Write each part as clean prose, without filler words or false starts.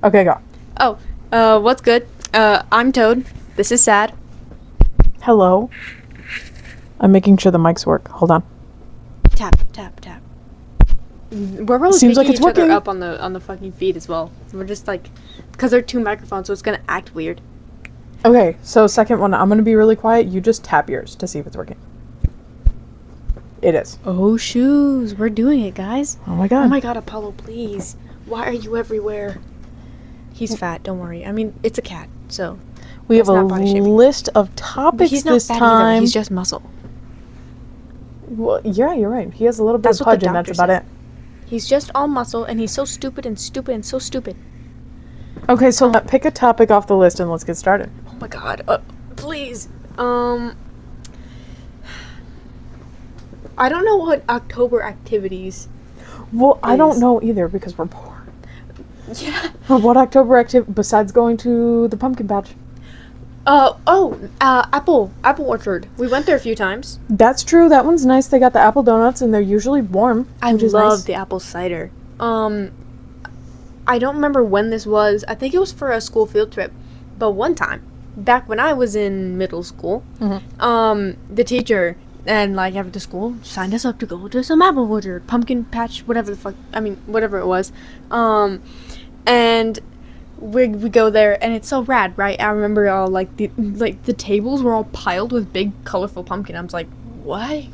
Okay, go. Oh, what's good? I'm Toad. This is Sad. Hello. I'm making sure the mics work. Hold on. Tap, tap, tap. We're probably Seems like picking it's each other working. up on the fucking feed as well. We're just like, because they're two microphones, so it's gonna act weird. Okay, so second one, I'm gonna be really quiet. You just tap yours to see if it's working. It is. Oh, shoes. We're doing it, guys. Oh my god. Oh my god, Apollo, please. Why are you everywhere? He's fat, don't worry. I mean, it's a cat, so. We have That's a not body shaming. list of But topics he's not this fat time. either. He's just muscle. Well, yeah, you're right. He has a little bit That's of what the pudge, and that's doctor about said. He's just all muscle, and he's so stupid and stupid and so stupid. it. Okay, so pick a topic off the list and let's get started. Oh my god, please. I don't know what October activities. Well, I don't Is- know either because we're poor. Yeah. But what October activity besides going to the pumpkin patch? Apple orchard. We went there a few times. That's true. That one's nice. They got the apple donuts and they're usually warm. I which is love nice. the apple cider. I don't remember when this was. I think it was for a school field trip. But one time, back when I was in middle school, the teacher and like after school signed us up to go to some apple orchard, pumpkin patch, whatever it was. And we go there and it's so rad, right? I remember all the tables were all piled with big colorful pumpkin. I was like, why?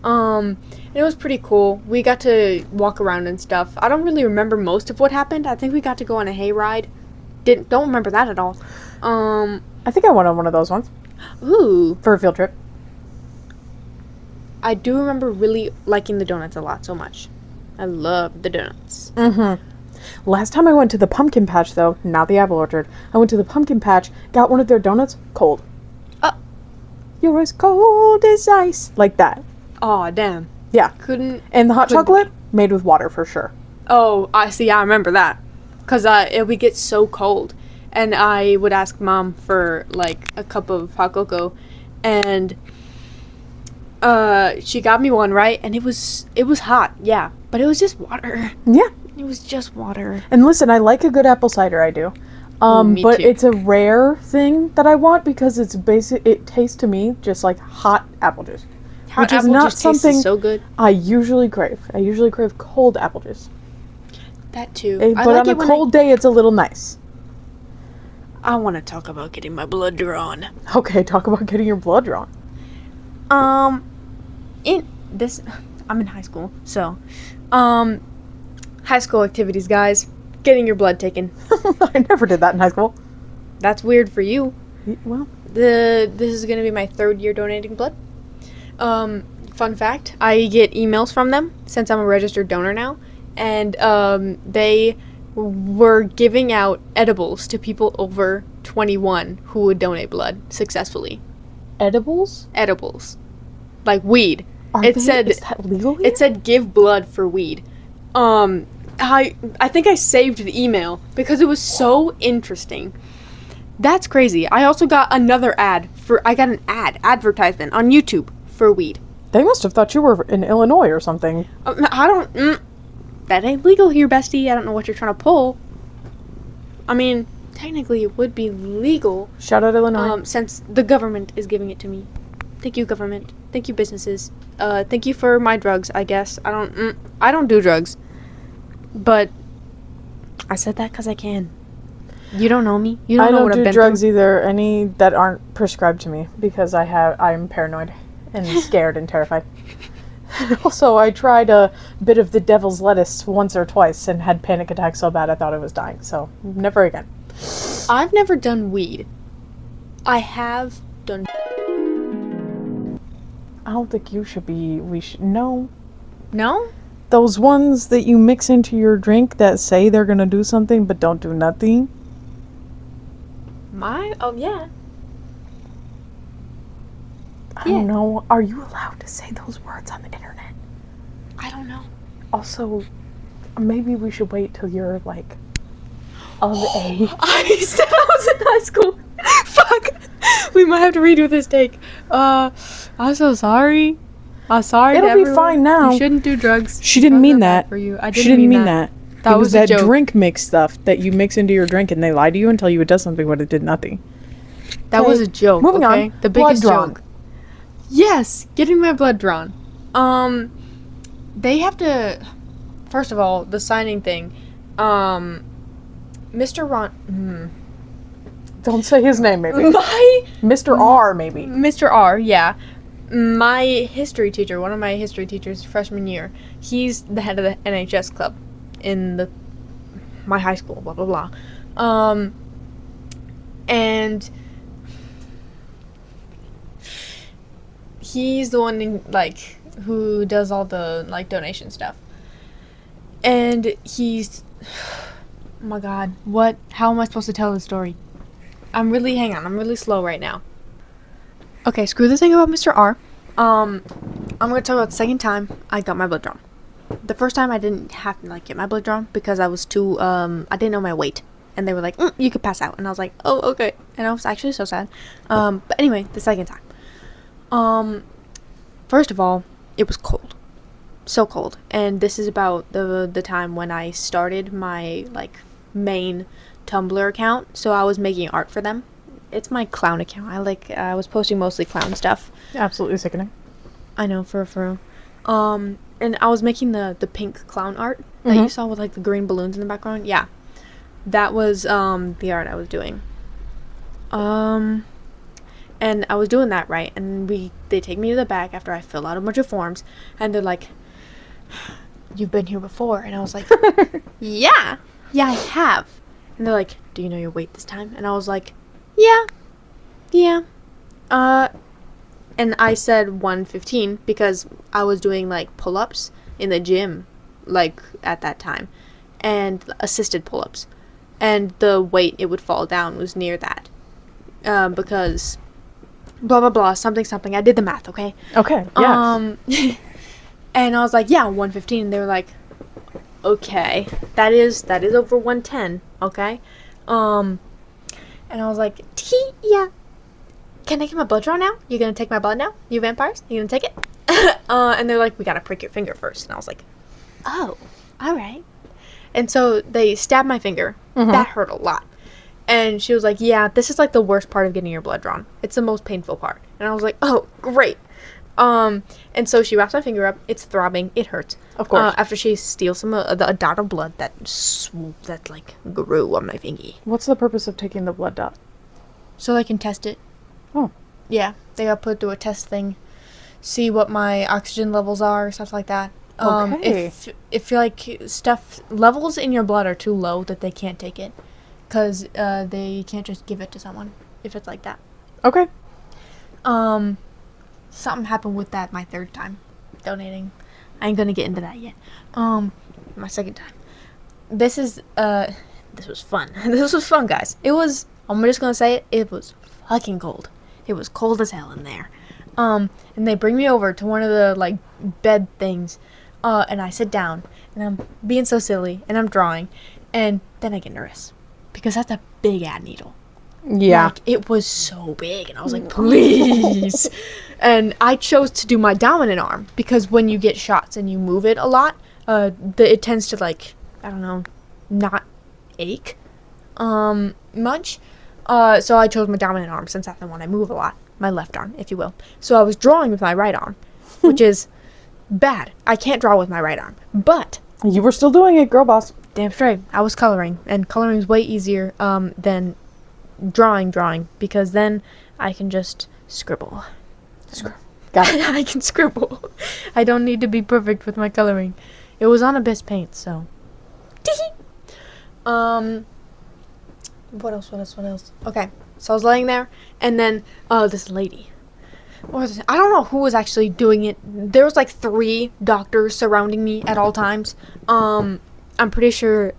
And it was pretty cool. We got to walk around and stuff. I don't really remember most of what happened. I think we got to go on a hayride. Don't remember that at all. I think I went on one of those ones Ooh. for a field trip. I do remember really liking the donuts a lot, so much. I love the donuts. Last time I went to the pumpkin patch, though, not the apple orchard, I went to the pumpkin patch, got one of their donuts, cold. You're as cold as ice. Like that. Aw, damn. Yeah. Couldn't. And the hot Couldn't- chocolate, made with water for sure. Oh, I see. I remember that. Because it would get so cold. And I would ask Mom for, like, a cup of hot cocoa. And she got me one, right? And it was hot, yeah. But it was just water. Yeah. It was just water. And listen, I like a good apple cider, I do. Me But too. it's a rare thing that I want because it tastes to me just like hot apple juice. Hot Which is apple not juice tastes something so good. I usually crave. I usually crave cold apple juice. That too. But on a cold day, it's a little nice. I want to talk about getting my blood drawn. Okay, talk about getting your blood drawn. I'm in high school, so, high school activities, guys. Getting your blood taken. I never did that in high school. That's weird for you. Well, This is gonna be my 3rd year donating blood. Fun fact, I get emails from them since I'm a registered donor now, and they were giving out edibles to people over 21 who would donate blood successfully. edibles? Edibles, like weed. Is that legal here? It said give blood for weed. I think I saved the email because it was so interesting. That's crazy. I also got another advertisement on YouTube for weed. They must have thought you were in Illinois or something. That ain't legal here, bestie. I don't know what you're trying to pull. I mean, technically it would be legal, Shout out Illinois. since the government is giving it to me. Thank you, government. Thank you, businesses. Thank you for my drugs, I guess. I don't do drugs. But I said that because I can. You don't know me. You don't I know don't what I've do been drugs through. either. Any that aren't prescribed to me because I'm paranoid and scared and terrified. Also, I tried a bit of the devil's lettuce once or twice and had panic attacks so bad I thought I was dying. So never again. I've never done weed. I have done. I don't think you should be. We should no. No? Those ones that you mix into your drink that say they're gonna do something but don't do nothing. Oh, yeah. I don't know. Are you allowed to say those words on the internet? I don't know. Also, maybe we should wait till you're like of age. I said I was in high school. Fuck. We might have to redo this take. I'm so sorry. I'm sorry. It'll to be everyone. fine now. You shouldn't do drugs. She didn't Drugs mean are bad that. for you. I She didn't didn't mean that. That it was was a that joke. drink mix stuff that you mix into your drink and they lie to you and tell you it does something, but it did nothing. That Okay, was a joke. moving okay? on. The Blood biggest drawn. joke. Yes, getting my blood drawn. They have to. First of all, the signing thing. Mr. Ron. Don't say his name, maybe. My Mr. R, maybe. Mr. R. Yeah. My history teacher, one of my history teachers, freshman year, he's the head of the NHS club in my high school. Blah blah blah. And he's the one who does all the donation stuff. And he's, oh my god, what? How am I supposed to tell this story? I'm really slow right now. Okay, screw the thing about Mr. R. I'm gonna talk about the second time I got my blood drawn. The first time I didn't have to get my blood drawn because I was too, I didn't know my weight. And they were like, you could pass out. And I was like, oh, okay. And I was actually so sad. But anyway, the second time. First of all, it was cold. So cold. And this is about the time when I started my, main Tumblr account. So I was making art for them. It's my clown account. I was posting mostly clown stuff. Absolutely sickening. I know, for real. And I was making the pink clown art that you saw with, the green balloons in the background. Yeah. That was, the art I was doing. And I was doing that, right? And they take me to the back after I fill out a bunch of forms. And they're like, you've been here before. And I was like, yeah, I have. And they're like, do you know your weight this time? And I was like, yeah. And I said 115 because I was doing, pull-ups in the gym, at that time. And assisted pull-ups. And the weight it would fall down was near that. Because blah, blah, blah, something. I did the math, okay? Okay, yes. And I was like, yeah, 115. And they were like, okay, that is over 110, okay? And I was like, yeah. Can I get my blood drawn now? You gonna take my blood now? You vampires? You gonna take it? And they're like, we gotta prick your finger first. And I was like, oh, alright. And so they stabbed my finger. That hurt a lot. And she was like, yeah, this is the worst part of getting your blood drawn. It's the most painful part. And I was like, oh, great. And so she wraps my finger up. It's throbbing. It hurts. Of course. After she steals a dot of blood that grew on my fingy. What's the purpose of taking the blood dot? So they can test it. Oh. Yeah, they got put through a test thing. See what my oxygen levels are, stuff like that. Okay. If levels in your blood are too low that they can't take it. Because they can't just give it to someone if it's like that. Okay. Something happened with that my third time donating. I ain't gonna get into that yet. My second time. This was fun. This was fun, guys. I'm just gonna say it was fucking cold. It was cold as hell in there. And they bring me over to one of the, bed things. And I sit down. And I'm being so silly. And I'm drawing. And then I get nervous. Because that's a big ad needle. Yeah. It was so big. And I was like, please. And I chose to do my dominant arm. Because when you get shots and you move it a lot, it tends to, I don't know, not ache much. So I chose my dominant arm since that's the one I move a lot. My left arm, if you will. So I was drawing with my right arm, which is bad. I can't draw with my right arm. But You were still doing it, girl boss. damn straight, I was coloring. And coloring is way easier than drawing, because then I can just scribble. Got it. I can scribble. I don't need to be perfect with my coloring. It was on Abyss paint, so. What else? Okay, so I was laying there, and then this lady. I don't know who was actually doing it. There was 3 doctors surrounding me at all times. I'm pretty sure,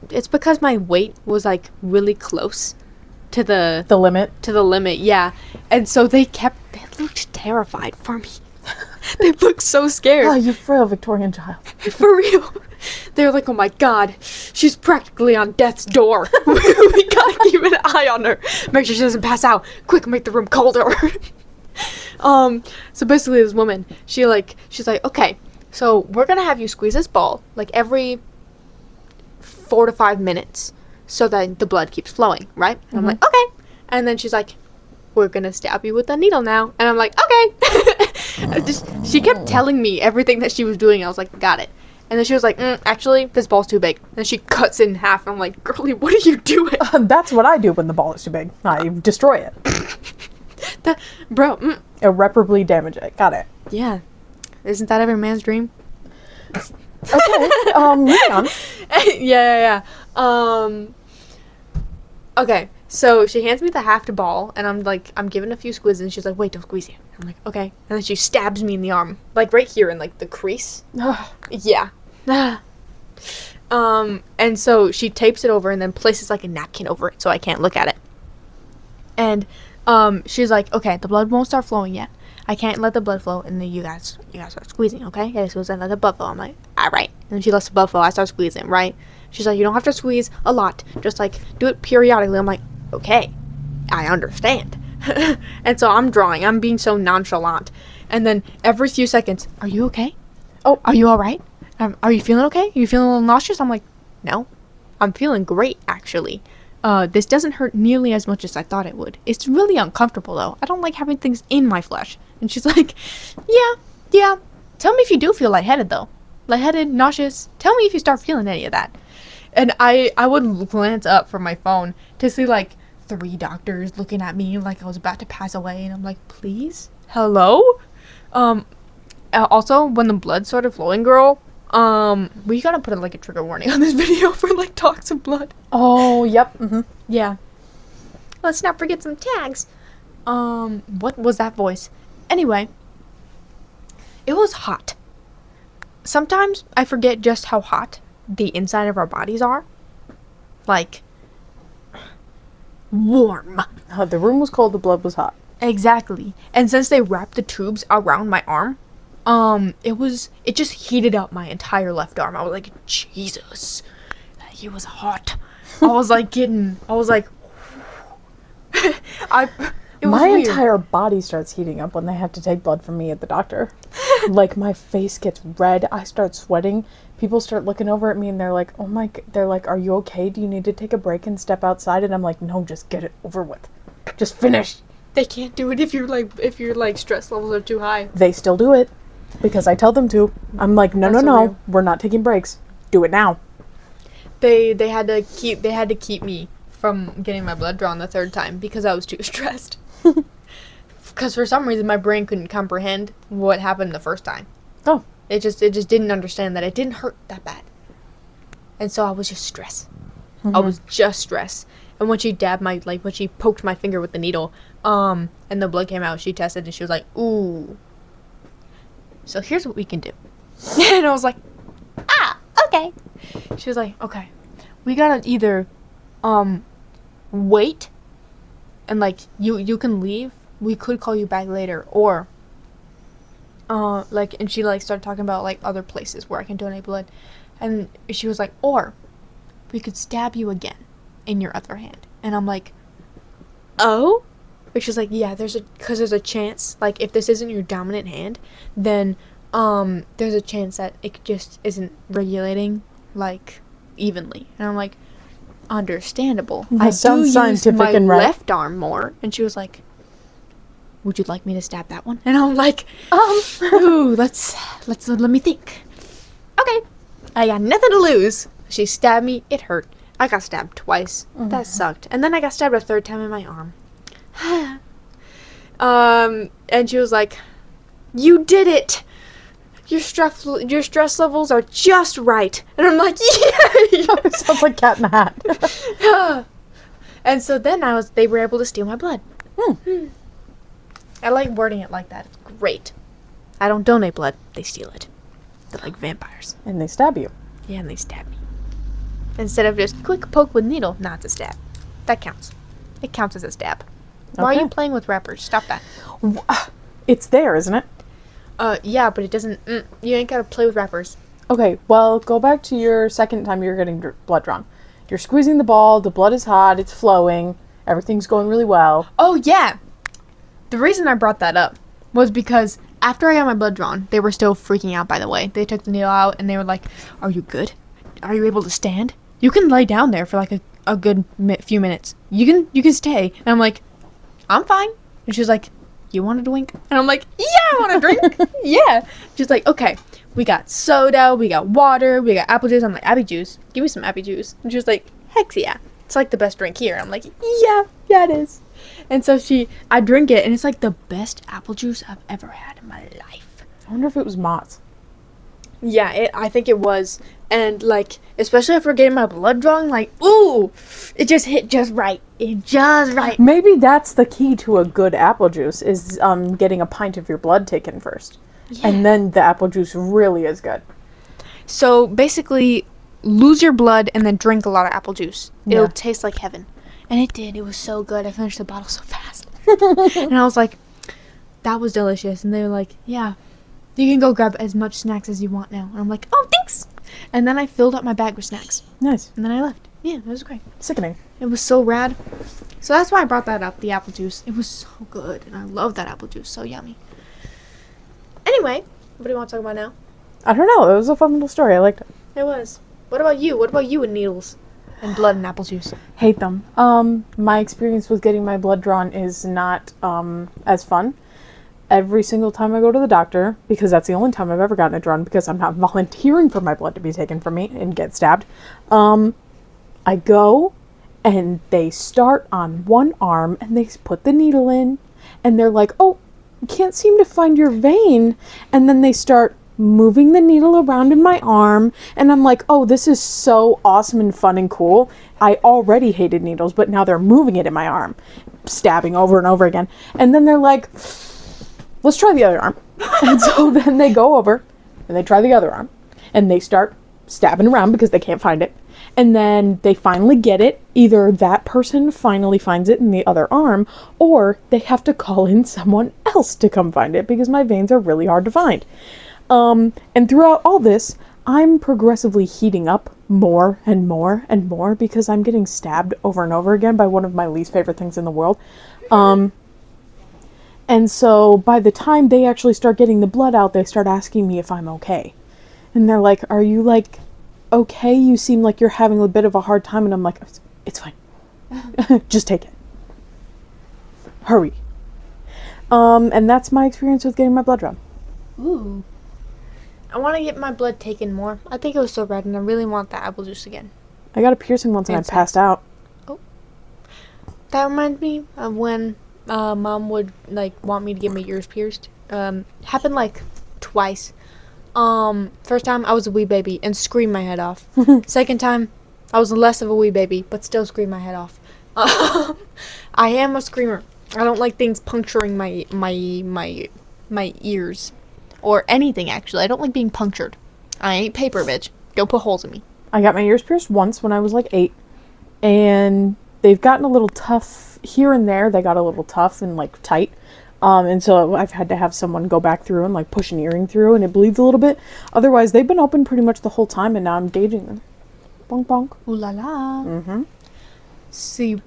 it's because my weight was really close to the limit. To the limit, yeah. And so they looked terrified for me. They looked so scared. Oh, you frail Victorian child. For real. They were like, oh my god, she's practically on death's door. We gotta keep an eye on her. Make sure she doesn't pass out. Quick, make the room colder. So basically this woman, she's like, okay, so we're gonna have you squeeze this ball, every 4 to 5 minutes so that the blood keeps flowing, right? And I'm like, okay. And then she's like, we're gonna stab you with a needle now. And I'm like, okay. She kept telling me everything that she was doing. I was like, got it. And then she was like, actually, this ball's too big. And she cuts it in half. And I'm like, girlie, what are you doing? That's what I do when the ball is too big. I destroy it. Bro. Irreparably damage it. Got it. Yeah. Isn't that every man's dream? Okay. Moving on. Yeah. Okay. So she hands me the halved ball, and I'm giving a few squeezes, and she's like, wait, don't squeeze it. I'm like, okay. And then she stabs me in the arm, like right here in like the crease. Yeah. And so she tapes it over and then places like a napkin over it so I can't look at it. And she's like, okay, the blood won't start flowing yet. I can't let the blood flow, and then you guys start squeezing, okay? Yeah, squeeze and let the blood flow. I'm like, all right. And then she lets the blood flow. I start squeezing, right? She's like, you don't have to squeeze a lot. Just like do it periodically. I'm like, okay, I understand. And so I'm drawing. I'm being so nonchalant. And then every few seconds, are you okay? Oh, are you all right? Are you feeling okay? Are you feeling a little nauseous? I'm like, no, I'm feeling great, actually. This doesn't hurt nearly as much as I thought it would. It's really uncomfortable, though. I don't like having things in my flesh. And she's like, yeah. Tell me if you do feel lightheaded, though. Lightheaded, nauseous. Tell me if you start feeling any of that. And I would glance up from my phone to see, like, 3 doctors looking at me like I was about to pass away. And I'm like, please? Hello? Also, when the blood started flowing, girl, we gotta put like a trigger warning on this video for like toxic blood. Oh, yep. Yeah. Let's not forget some tags. What was that voice? Anyway, it was hot. Sometimes I forget just how hot the inside of our bodies are. Like, warm. The room was cold, the blood was hot. Exactly. And since they wrapped the tubes around my arm, it just heated up my entire left arm. I was like, Jesus, he was hot. I was like, my entire body starts heating up when they have to take blood from me at the doctor. Like, my face gets red. I start sweating. People start looking over at me and they're like, oh my, they're like, are you okay? Do you need to take a break and step outside? And I'm like, no, just get it over with. Just finish. They can't do it if your stress levels are too high. They still do it because I tell them to. I'm like, no, we're not taking breaks. Do it now. They had to keep me from getting my blood drawn the 3rd time because I was too stressed. Because for some reason my brain couldn't comprehend what happened the first time. Oh. It just didn't understand that it didn't hurt that bad. And so I was just stressed. I was just stressed. And when she when she poked my finger with the needle, and the blood came out, she tested and she was like, ooh. So here's what we can do. And I was like, okay. She was like, okay. We gotta either, wait, and like, you can leave. We could call you back later, or, and she like started talking about like other places where I can donate blood. And she was like, or we could stab you again in your other hand. And I'm like, oh? But she's like, yeah, there's a chance, like, if this isn't your dominant hand, then, there's a chance that it just isn't regulating, like, evenly. And I'm like, understandable. That sounds scientific and right. Left arm more. And she was like, would you like me to stab that one? And I'm like, ooh, let me think. Okay. I got nothing to lose. She stabbed me. It hurt. I got stabbed twice. That sucked. And then I got stabbed a 3rd time in my arm. And she was like, you did it. Your stress levels are just right. And I'm like, yay! Sounds like Cat in the Hat. And so then they were able to steal my blood. I like wording it like that. It's great. I don't donate blood. They steal it. They're like vampires. And they stab you. Yeah, and they stab me. Instead of just quick poke with needle, it's a stab. That counts. It counts as a stab. Why are you playing with wrappers? Stop that. It's there, isn't it? Yeah, but it doesn't. You ain't gotta play with wrappers. Okay, well, go back to your second time you're getting blood drawn. You're squeezing the ball, the blood is hot, it's flowing, everything's going really well. Oh, yeah! The reason I brought that up was because after I got my blood drawn, they were still freaking out, by the way. They took the needle out and they were like, are you good? Are you able to stand? you can lay down there for like a good few minutes. You can stay. And I'm like, I'm fine. And she's like, you want a drink? And I'm like, yeah, I want a drink. Yeah. She's like, okay, we got soda, we got water, we got apple juice. I'm like, apple juice? Give me some apple juice. And she was like, heck yeah. It's like the best drink here. I'm like, yeah, it is. And so I drink it, and it's like the best apple juice I've ever had in my life. I wonder if it was Mott's. Yeah, I think it was. And, like, especially after getting my blood drawn, like, ooh, it just hit just right. Maybe that's the key to a good apple juice, is getting a pint of your blood taken first. Yeah. And then the apple juice really is good. So, basically, lose your blood and then drink a lot of apple juice. Yeah. It'll taste like heaven. And it did. It was so good. I finished the bottle so fast. And I was like, that was delicious. And they were like, yeah, you can go grab as much snacks as you want now. And I'm like, oh, thanks. And then I filled up my bag with snacks. Nice. And then I left. Yeah, it was great. Sickening. It was so rad. So that's why I brought that up, the apple juice. It was so good. And I love that apple juice. So yummy. Anyway, what do you want to talk about now? I don't know. It was a fun little story. I liked it. It was. What about you? What about you and needles? And blood and apple juice. Hate them. My experience with getting my blood drawn is not as fun. Every single time I go to the doctor, because that's the only time I've ever gotten it drawn, because I'm not volunteering for my blood to be taken from me and get stabbed. I go, and they start on one arm, and they put the needle in, and they're like, oh, can't seem to find your vein. And then they start moving the needle around in my arm, and I'm like, oh, this is so awesome and fun and cool. I already hated needles, but now they're moving it in my arm, stabbing over and over again. And then they're like, let's try the other arm. And so then they go over and they try the other arm, and they start stabbing around because they can't find it. And then they finally get it. Either that person finally finds it in the other arm, or they have to call in someone else to come find it because my veins are really hard to find. And throughout all this, I'm progressively heating up more and more and more because I'm getting stabbed over and over again by one of my least favorite things in the world. And so by the time they actually start getting the blood out, they start asking me if I'm okay. And they're like, are you like, okay? You seem like you're having a bit of a hard time. And I'm like, it's fine. Just take it. Hurry. And that's my experience with getting my blood drawn. Ooh. I want to get my blood taken more. I think it was so red, and I really want that apple juice again. I got a piercing once and I passed out. Oh. That reminds me of when Mom would, like, want me to get my ears pierced. Happened, like, twice. First time, I was a wee baby and screamed my head off. Second time, I was less of a wee baby, but still screamed my head off. I am a screamer. I don't like things puncturing my ears. Or anything, actually. I don't like being punctured. I ain't paper, bitch. Don't put holes in me. I got my ears pierced once when I was like 8. And they've gotten a little tough here and there. They got a little tough and like tight. And so I've had to have someone go back through and like push an earring through, and it bleeds a little bit. Otherwise, they've been open pretty much the whole time, and now I'm gauging them. Bonk, bonk. Ooh la la. Mm-hmm. See,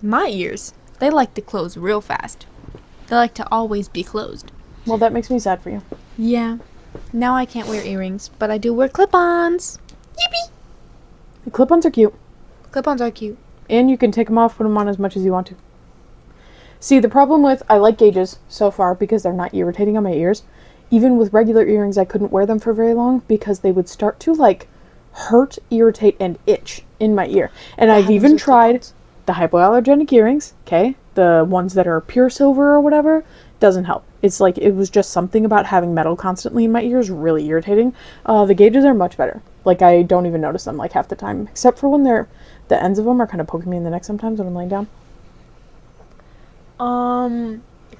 my ears, they like to close real fast. They like to always be closed. Well, that makes me sad for you. Yeah. Now I can't wear earrings, but I do wear clip-ons. Yippee! The clip-ons are cute. Clip-ons are cute. And you can take them off, put them on as much as you want to. See, the problem with, I like gauges so far because they're not irritating on my ears. Even with regular earrings, I couldn't wear them for very long because they would start to, like, hurt, irritate, and itch in my ear. And I've even tried the hypoallergenic earrings, okay? The ones that are pure silver or whatever. Doesn't help. It's like, it was just something about having metal constantly in my ears really irritating. The gauges are much better. Like, I don't even notice them, like, half the time. Except for when the ends of them are kind of poking me in the neck sometimes when I'm laying down.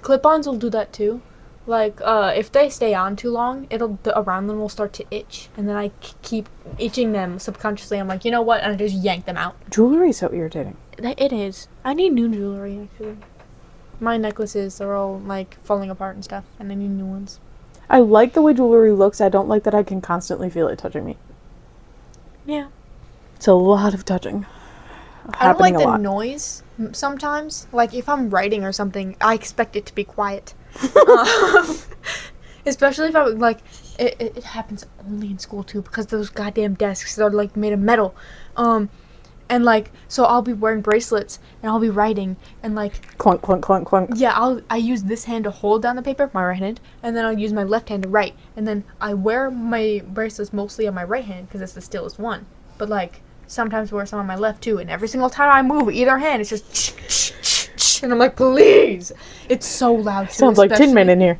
Clip-ons will do that too. Like, if they stay on too long, the around them will start to itch. And then I keep itching them subconsciously. I'm like, you know what? And I just yank them out. Jewelry is so irritating. It is. I need new jewelry, actually. My necklaces are all, like, falling apart and stuff, and I need new ones. I like the way jewelry looks. I don't like that I can constantly feel it touching me. Yeah. It's a lot of touching. I don't like the noise sometimes. Like, if I'm writing or something, I expect it to be quiet. Especially if I, like, It happens only in school too, because those goddamn desks are like made of metal. And like, so I'll be wearing bracelets and I'll be writing and like Clunk, clunk, clunk, clunk. yeah, I use this hand to hold down the paper, my right hand, and then I'll use my left hand to write. And then I wear my bracelets mostly on my right hand because it's the stillest one. But like sometimes I wear some on my left too, and every single time I move either hand, it's just and I'm like, please. It's so loud. Too, Sounds like Tin Man in here.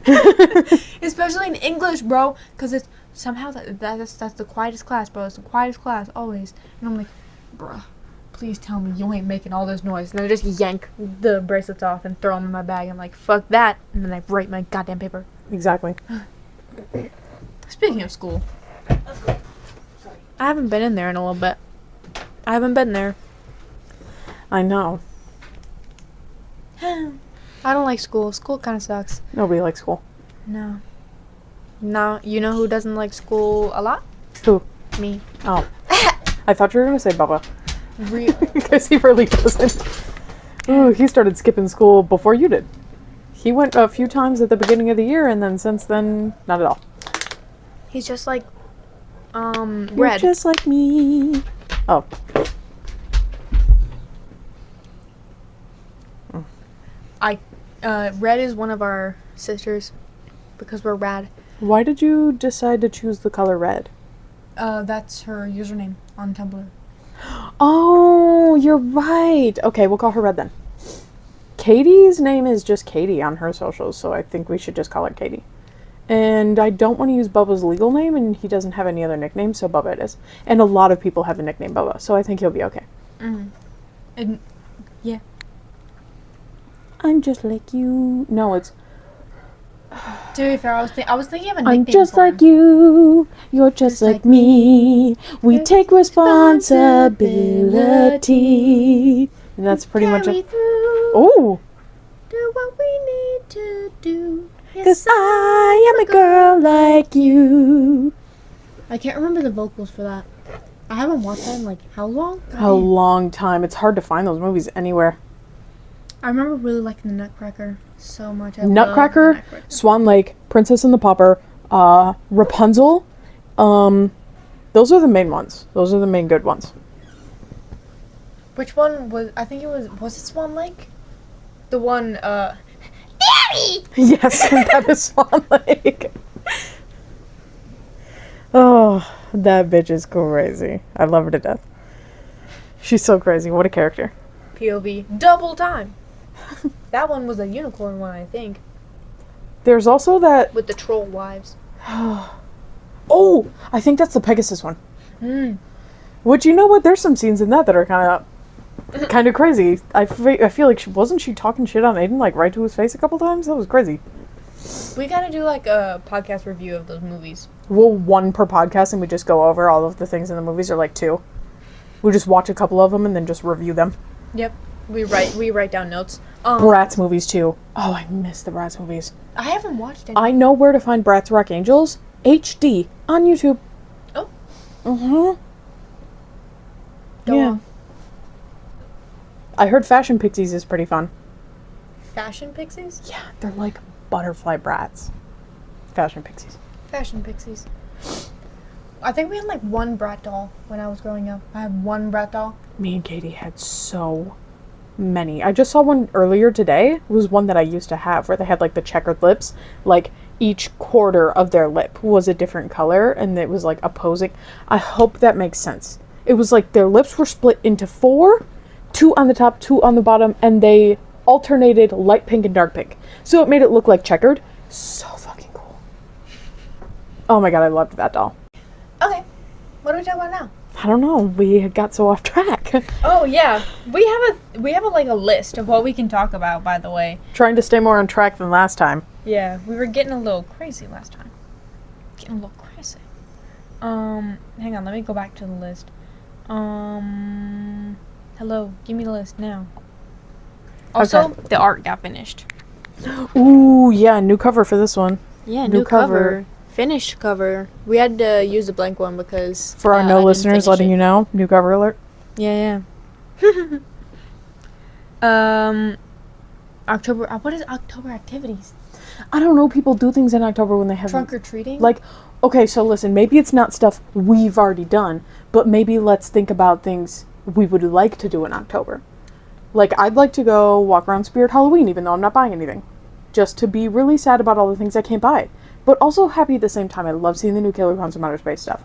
especially in English, bro, because it's somehow that's the quietest class, bro. It's the quietest class always, and I'm like, bruh. Please tell me you ain't making all this noise. And I just yank the bracelets off and throw them in my bag. I'm like, fuck that. And then I write my goddamn paper. Exactly. Speaking of school. I haven't been in there in a little bit. I haven't been there. I know. I don't like school. School kind of sucks. Nobody likes school. No. No, you know who doesn't like school a lot? Who? Me. Oh. I thought you were going to say Bubba. Really? Because he really doesn't. Ooh, he started skipping school before you did. He went a few times at the beginning of the year, and then since then, not at all. He's just like, You're Red. just like me. Oh. Red is one of our sisters because we're rad. Why did you decide to choose the color red? That's her username on Tumblr. Oh, you're right. Okay, we'll call her Red then. Katie's name is just Katie on her socials, so I think we should just call her Katie. And I don't want to use Bubba's legal name, and he doesn't have any other nickname, so Bubba it is. And a lot of people have a nickname Bubba, so I think he'll be okay. Mm-hmm. And yeah. I'm just like you. No, it's To be fair, I was thinking of a I'm nickname just for him. like you. You're just like me. We take responsibility. And that's pretty much Carry it. through, Oh, do what we need to do. cause I am a girl like you. I can't remember the vocals for that. I haven't watched that in like how long? A long time. It's hard to find those movies anywhere. I remember really liking the Nutcracker so much. I loved Nutcracker, the Nutcracker. Swan Lake, Princess and the Pauper, Rapunzel. Those are the main ones. Those are the main good ones. Which one was? I think it was it Swan Lake? The one. Daddy. Yes, that is Swan Lake. Oh, that bitch is crazy. I love her to death. She's so crazy. What a character. POV double time. That one was a unicorn one, I think, There's also that. with the troll wives. Oh, I think that's the Pegasus one. Mm. Which, you know what? There's some scenes in that that are kind of crazy. I feel like wasn't she talking shit on Aiden like right to his face a couple times? That was crazy. We gotta do like a podcast review of those movies. We'll one per podcast and we just go over all of the things in the movies, or like two. We just watch a couple of them and then just review them. Yep. We write down notes. Bratz movies too. Oh, I miss the Bratz movies. I haven't watched any. I know where to find Bratz Rock Angels HD on YouTube. Oh. Mm-hmm. Go Yeah. on. I heard Fashion Pixies is pretty fun. Fashion Pixies? Yeah, they're like butterfly brats. Fashion Pixies. Fashion Pixies. I think we had like one brat doll when I was growing up. I had one brat doll. Me and Katie had so many. I just saw one earlier today. It was one that I used to have where they had like the checkered lips. Like each quarter of their lip was a different color and it was like opposing. I hope that makes sense. It was like their lips were split into 4, 2 on the top, 2 on the bottom, and they alternated light pink and dark pink. So it made it look like checkered. So fucking cool. Oh my god, I loved that doll. Okay. What are we talking about now? I don't know. We got so off track. Oh yeah. We have a like a list of what we can talk about, by the way. Trying to stay more on track than last time. Yeah, we were getting a little crazy last time. Getting a little crazy. Hang on, let me go back to the list. Hello, give me the list now. Also, Okay. the art got finished. Ooh, yeah, new cover for this one. Yeah, New cover. Finished cover. We had to use a blank one because For our no listeners, letting you know, new cover alert. Yeah, yeah. October. What is October activities? I don't know. People do things in October when they have Trunk or treating. like, Okay, so listen, maybe it's not stuff we've already done, but maybe let's think about things we would like to do in October. Like, I'd like to go walk around Spirit Halloween, even though I'm not buying anything. Just to be really sad about all the things I can't buy. But also happy at the same time. I love seeing the new Killer Clowns from Outer Space stuff.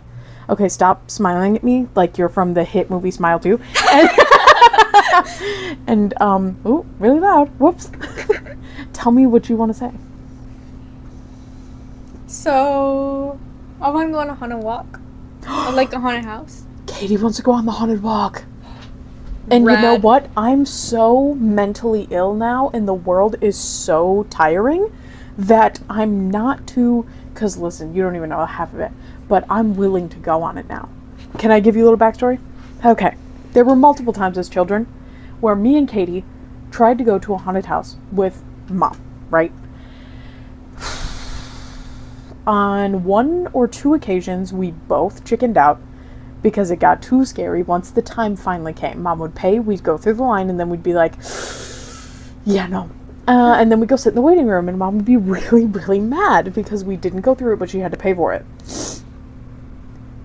Okay, stop smiling at me like you're from the hit movie Smile 2. Ooh, really loud. Whoops. Tell me what you want to say. So, I want to go on a haunted walk. Or like a haunted house. Katie wants to go on the haunted walk. And you know Rad. what? I'm so mentally ill now, and the world is so tiring that I'm not too... Because listen, you don't even know half of it. But I'm willing to go on it now. Can I give you a little backstory? Okay. There were multiple times as children where me and Katie tried to go to a haunted house with Mom, right? On 1 or 2 occasions, we both chickened out because it got too scary. Once the time finally came, Mom would pay, we'd go through the line, and then we'd be like, yeah, no. And then we'd go sit in the waiting room, and Mom would be really, really mad because we didn't go through it, but she had to pay for it.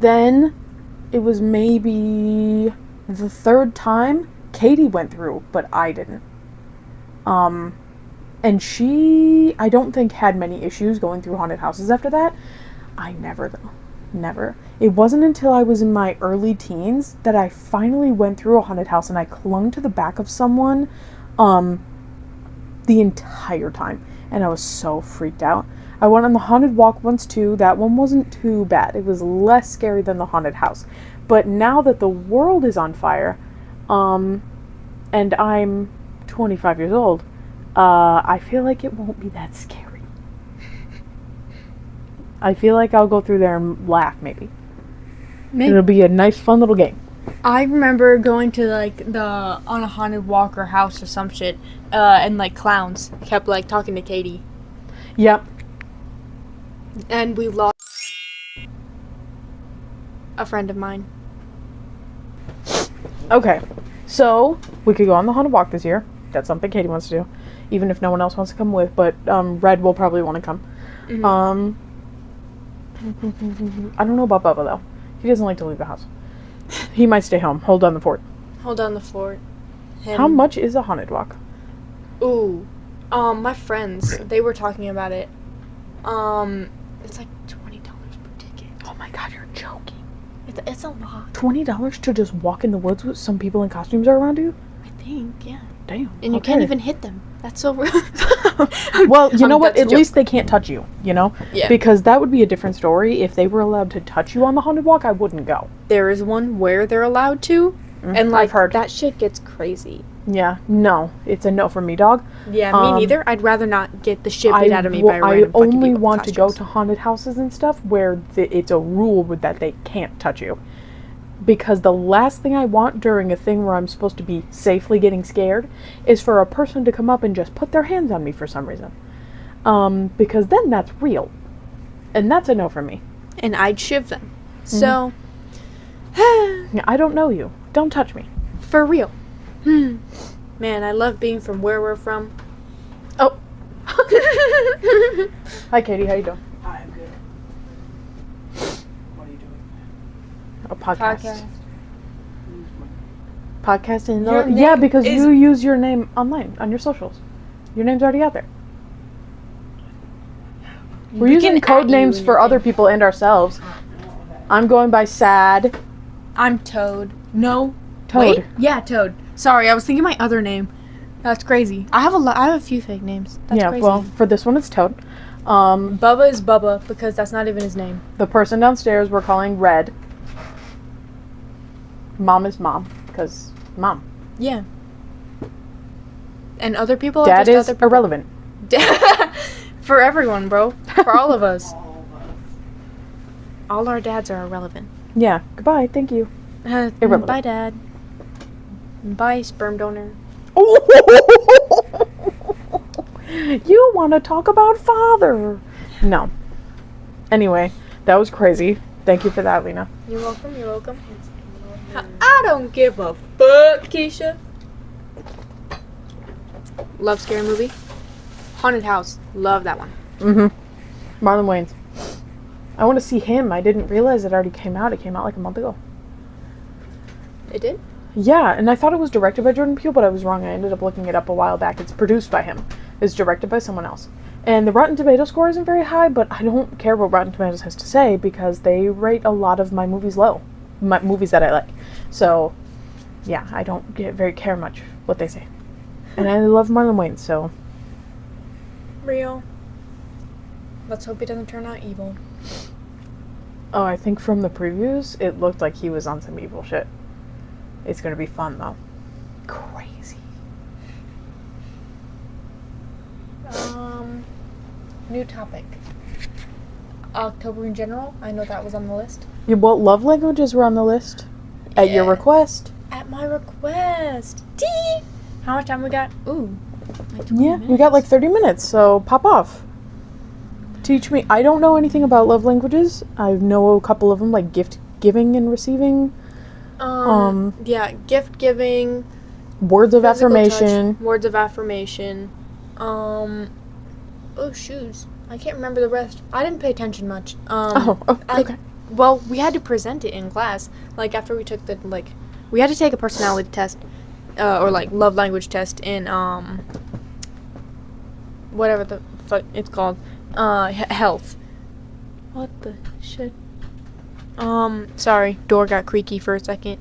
Then, it was maybe the 3rd time, Katie went through, but I didn't. And she, I don't think, had many issues going through haunted houses after that. I never, though. Never. It wasn't until I was in my early teens that I finally went through a haunted house and I clung to the back of someone the entire time. And I was so freaked out. I went on the haunted walk once too. That one wasn't too bad. It was less scary than the haunted house. But now that the world is on fire, and I'm 25 years old, I feel like it won't be that scary. I feel like I'll go through there and laugh, maybe. It'll be a nice, fun little game. I remember going to like on a haunted walk or house or some shit, and like clowns kept like talking to Katie, Yep. and we lost a friend of mine. Okay. So, we could go on the haunted walk this year. That's something Katie wants to do. Even if no one else wants to come with, but Red will probably want to come. Mhm. I don't know about Bubba, though. He doesn't like to leave the house. He might stay home. Hold down the fort. Hold on the fort. How much is a haunted walk? Ooh, my friends, they were talking about it. It's like $20 per ticket. Oh my god, you're joking. It's a lot. $20 to just walk in the woods with some people in costumes are around you? I think, yeah. Damn. And you can't even hit them. That's so rude. Well, you know what? That's a At joke. least they can't touch you, you know? Yeah. Because that would be a different story. If they were allowed to touch you on the haunted walk, I wouldn't go. There is one where they're allowed to, and like I've heard. that shit gets crazy. Yeah, no. It's a no for me, dog. Yeah, me neither. I'd rather not get the shit beat out of me by a I random fucking only people want in to go costumes. to haunted houses and stuff where it's a rule that they can't touch you. Because the last thing I want during a thing where I'm supposed to be safely getting scared is for a person to come up and just put their hands on me for some reason. Because then that's real. And that's a no for me. And I'd shiv them. So, I don't know you. Don't touch me. for real. Man, I love being from where we're from. Oh. Hi, Katie. How you doing? Hi, I'm good. What are you doing? A podcast. Who's my- Podcast in Your yeah, name because is- you use your name online on your socials. Your name's already out there. We're We using can code add you names in for your other thing. people and ourselves. I'm going by Sad I'm Toad. No. Toad. Wait. Yeah, Toad. Sorry, I was thinking my other name. That's crazy. I have a few fake names. That's yeah, crazy. well, for this one it's Toad. Bubba is Bubba because that's not even his name. The person downstairs we're calling Red. Mom is Mom, because Mom. Yeah. And other people are Dad just is other people. irrelevant. For everyone, bro. For all of us. All of us. All our dads are irrelevant. Yeah, goodbye, thank you. Irrelevant. Bye, Dad. Bye, sperm donor. You want to talk about father? No. Anyway, that was crazy. Thank you for that, Lena. You're welcome. You're welcome. I don't give a fuck, Keisha. Love scary movie. Haunted House. Love that one. Mm-hmm. Marlon Wayans. I want to see him. I didn't realize it already came out. It came out like a month ago. It did? Yeah, and I thought it was directed by Jordan Peele, but I was wrong. I ended up looking it up a while back. It's produced by him. It's directed by someone else. And the Rotten Tomatoes score isn't very high, but I don't care what Rotten Tomatoes has to say because they rate a lot of my movies low. My movies that I like. So, yeah, I don't care much what they say. And I love Marlon Wayans, so... Real. Let's hope he doesn't turn out evil. Oh, I think from the previews, it looked like he was on some evil shit. It's gonna be fun, though. Crazy. New topic. October in general. I know that was on the list. Yeah, well, love languages were on the list. At your Yeah. request. At my request. Tee! How much time we got? Ooh. Like 20 Yeah, we got like 30 minutes, so pop off. Teach me. I don't know anything about love languages. I know a couple of them, like gift giving and receiving. Yeah, gift giving. Words of physical affirmation. touch, words of affirmation. Oh, shoes. I can't remember the rest. I didn't pay attention much. Okay. Well, we had to present it in class. Like, after we took the, we had to take a personality test, or, love language test in, whatever the fuck it's called. Health. What the shit? Sorry. Door got creaky for a second.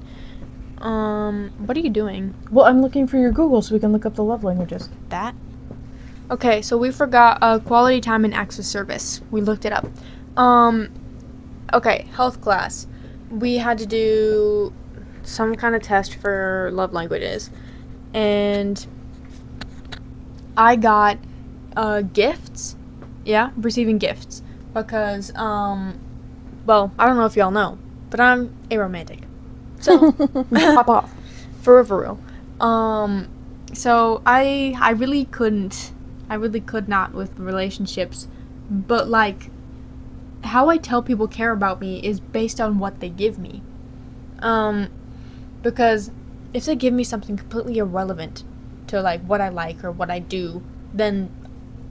What are you doing? Well, I'm looking for your Google so we can look up the love languages. That? Okay, so we forgot quality time and acts of service. We looked it up. Okay, health class. We had to do some kind of test for love languages. And I got gifts. Yeah, receiving gifts. Because, well, I don't know if y'all know, but I'm aromantic. So, Pop off. for real. So I really could not with relationships, but like how I tell people care about me is based on what they give me. Because if they give me something completely irrelevant to like what I like or what I do, then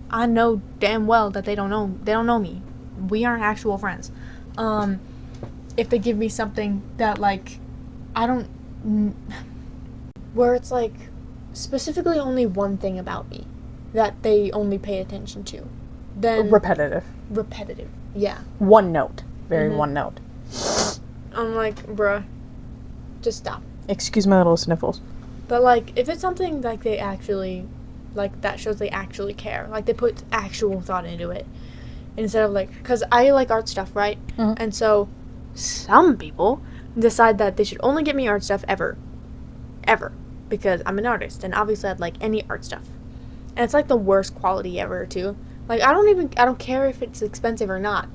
I know damn well that they don't know me. We aren't actual friends. If they give me something that like where it's like specifically only one thing about me that they only pay attention to, then Repetitive. Yeah. One note. Very Mhm. one note. I'm like, bruh, just stop. Excuse my little sniffles. But like if it's something like they actually like that shows they actually care, like they put actual thought into it instead of like, because I like art stuff, right? Mhm. And so some people decide that they should only get me art stuff ever because I'm an artist and obviously I'd like any art stuff. And it's like the worst quality ever too. Like I don't care if it's expensive or not.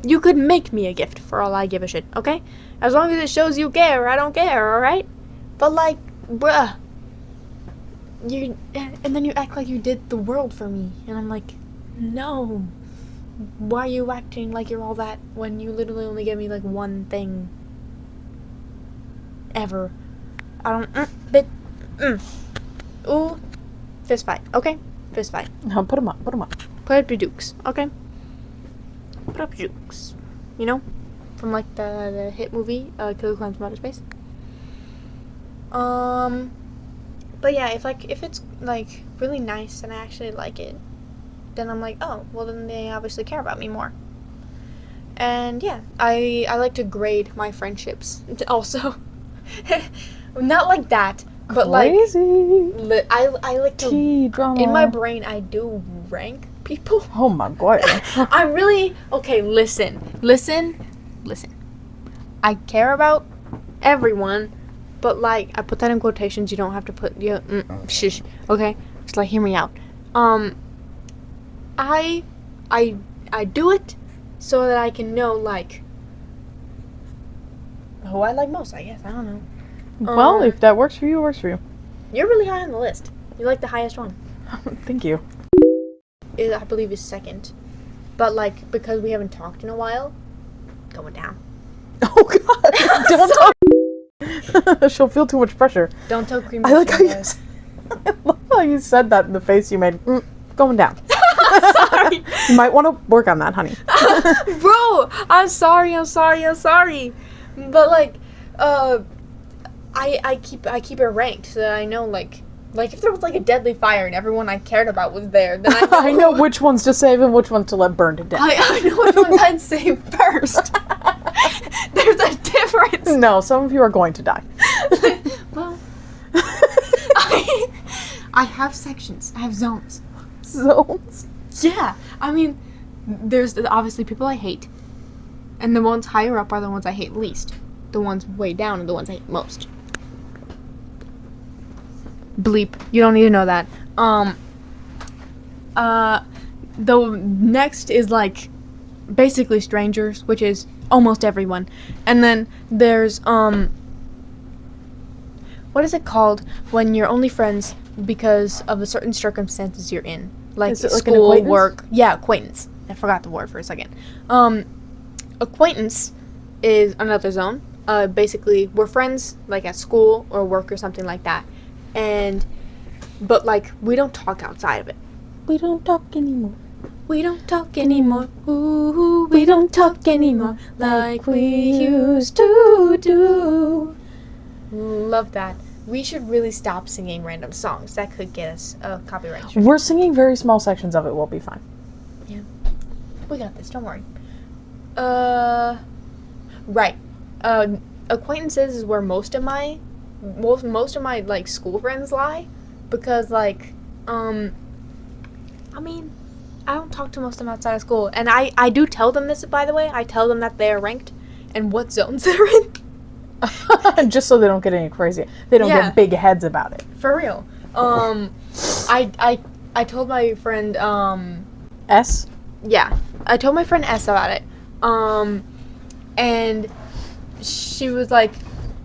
You could make me a gift for all I give a shit, okay? As long as it shows you care, I don't care, alright? But like, bruh, and then you act like you did the world for me, and I'm like, no. Why are you acting like you're all that when you literally only give me like one thing ever? I don't. Ooh, fist fight, okay? Fist fight. No, put them up. Put them up. Put up your dukes, okay? Put up your dukes. You know, from like the hit movie, Killer Clowns from Outer Space. But yeah, if it's like really nice and I actually like it, then I'm like, oh, well then they obviously care about me more. And yeah, I like to grade my friendships also. Not like that, but Crazy. like I like to Tea drama. in my brain I do rank people. Oh my god. I'm really okay, listen. I care about everyone, but like I put that in quotations. You don't have to put shush. Okay, just like hear me out. I do it so that I can know like who I like most. I guess I don't know. Well, if that works for you, it works for you. You're really high on the list. You're like the highest one. Thank you. I believe is second, but like because we haven't talked in a while, going down. Oh god. Don't talk. She'll feel too much pressure. Don't tell cream. I like how I love how you said that in the face you made. Going down. Sorry. You might want to work on that, honey. Bro, I'm sorry. But like, I keep it ranked so that I know like if there was like a deadly fire and everyone I cared about was there, then I know which ones to save and which ones to let burn to death. I know which ones I'd save first. There's a difference. No, some of you are going to die. Well, I have sections. I have zones. Zones? Yeah, I mean, there's obviously people I hate, and the ones higher up are the ones I hate least. The ones way down are the ones I hate most. Bleep. You don't need to know that. The next is like basically strangers, which is almost everyone, and then there's what is it called when you're only friends because of the certain circumstances you're in, like Is it like an school, acquaintance? work. Yeah, acquaintance. I forgot the word for a second. Acquaintance is another zone. Basically, we're friends like at school or work or something like that, but like we don't talk outside of it. We don't talk anymore. We don't talk anymore. Ooh, we don't talk anymore like we used to do. Love that. We should really stop singing random songs. That could get us a copyright strike. We're singing very small sections of it. We'll be fine. Yeah. We got this. Don't worry. Right. Acquaintances is where most of my like school friends lie, because like I mean, I don't talk to most of them outside of school, and I do tell them this, by the way. I tell them that they are ranked and what zones they're in. Just so they don't get any crazy. They don't Yeah. get big heads about it. For real. I told my friend S? yeah, I told my friend S about it. And she was like,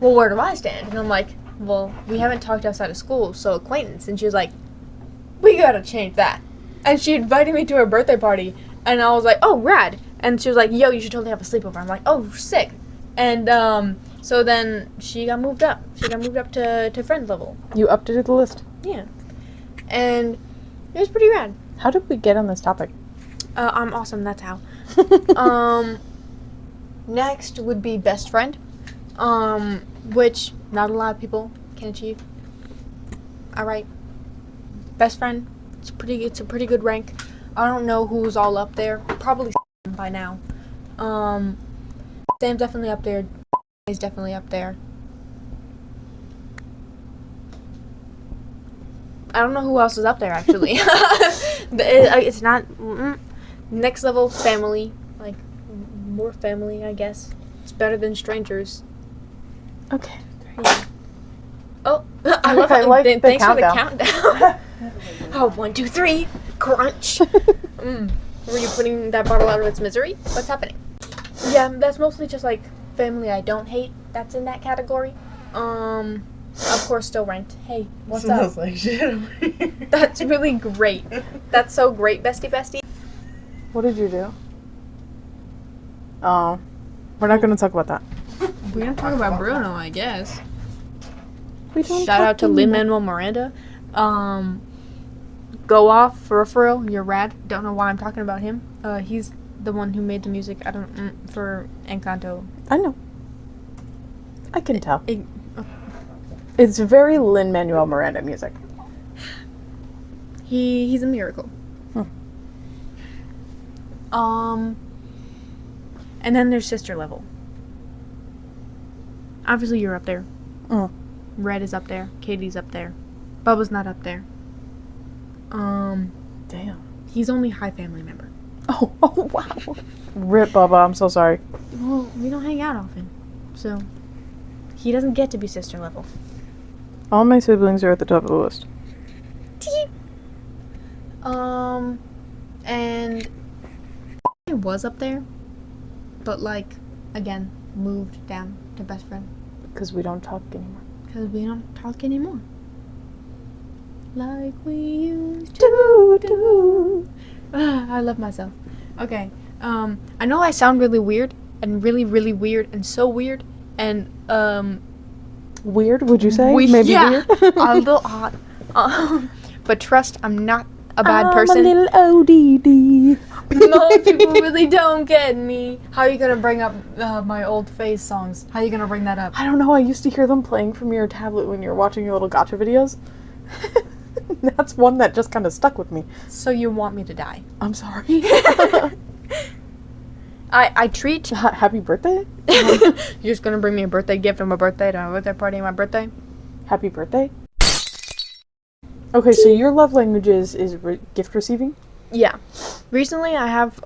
well, where do I stand? And I'm like, well, we haven't talked outside of school, so acquaintance. And she was like, we gotta change that. And she invited me to her birthday party, and I was like, oh, rad. And she was like, yo, you should totally have a sleepover. I'm like, oh, sick. And so then she got moved up. She got moved up to friend level. You updated the list. Yeah. And it was pretty rad. How did we get on this topic? I'm awesome, that's how. Next would be best friend, which not a lot of people can achieve. Alright. Best friend, it's a pretty good rank. I don't know who's all up there. Probably by now. Sam's definitely up there. Is definitely up there. I don't know who else is up there actually. It's not next level family, like more family, I guess. It's better than strangers. Okay. Yeah. Oh, I love I like the thanks countdown. for the countdown. Oh, 1, 2, 3, crunch. Were you putting that bottle out of its misery? What's happening? Yeah, that's mostly just like family I don't hate. That's in that category. Of course, still ranked. Hey, what's Smells up? like shit. That's really great. That's so great, bestie. What did you do? Oh. We're not going to talk about that. We're gonna talk about Bruno, I guess. We don't Shout talk out to anymore. Lin-Manuel Miranda. Go off for real. You're rad. Don't know why I'm talking about him. He's the one who made the music. For Encanto. I know. I can tell. It- It's very Lin-Manuel Miranda music. He's a miracle. And then there's sister level. Obviously, you're up there. Mm. Red is up there. Katie's up there. Bubba's not up there. Damn. He's only high family member. Oh, wow. Rip, Bubba. I'm so sorry. Well, we don't hang out often, so he doesn't get to be sister level. All my siblings are at the top of the list. And he was up there, but like again moved down to best friend Because we don't talk anymore. because we don't talk anymore. Like we used to do. I love myself. Okay. I know I sound really weird and really, really weird and so weird and Weird, would you say? we- Maybe yeah, weird? a little odd. But trust, I'm not a bad I'm person. a little ODD. Most people really don't get me. How are you gonna bring up my old phase songs? How are you gonna bring that up? I don't know. I used to hear them playing from your tablet when you were watching your little gotcha videos. That's one that just kind of stuck with me. So you want me to die? I'm sorry. I treat. Happy birthday? You're just gonna bring me a birthday gift on my birthday to a birthday party on my birthday? Happy birthday? Okay, so your love languages is gift receiving? Yeah. Recently, I have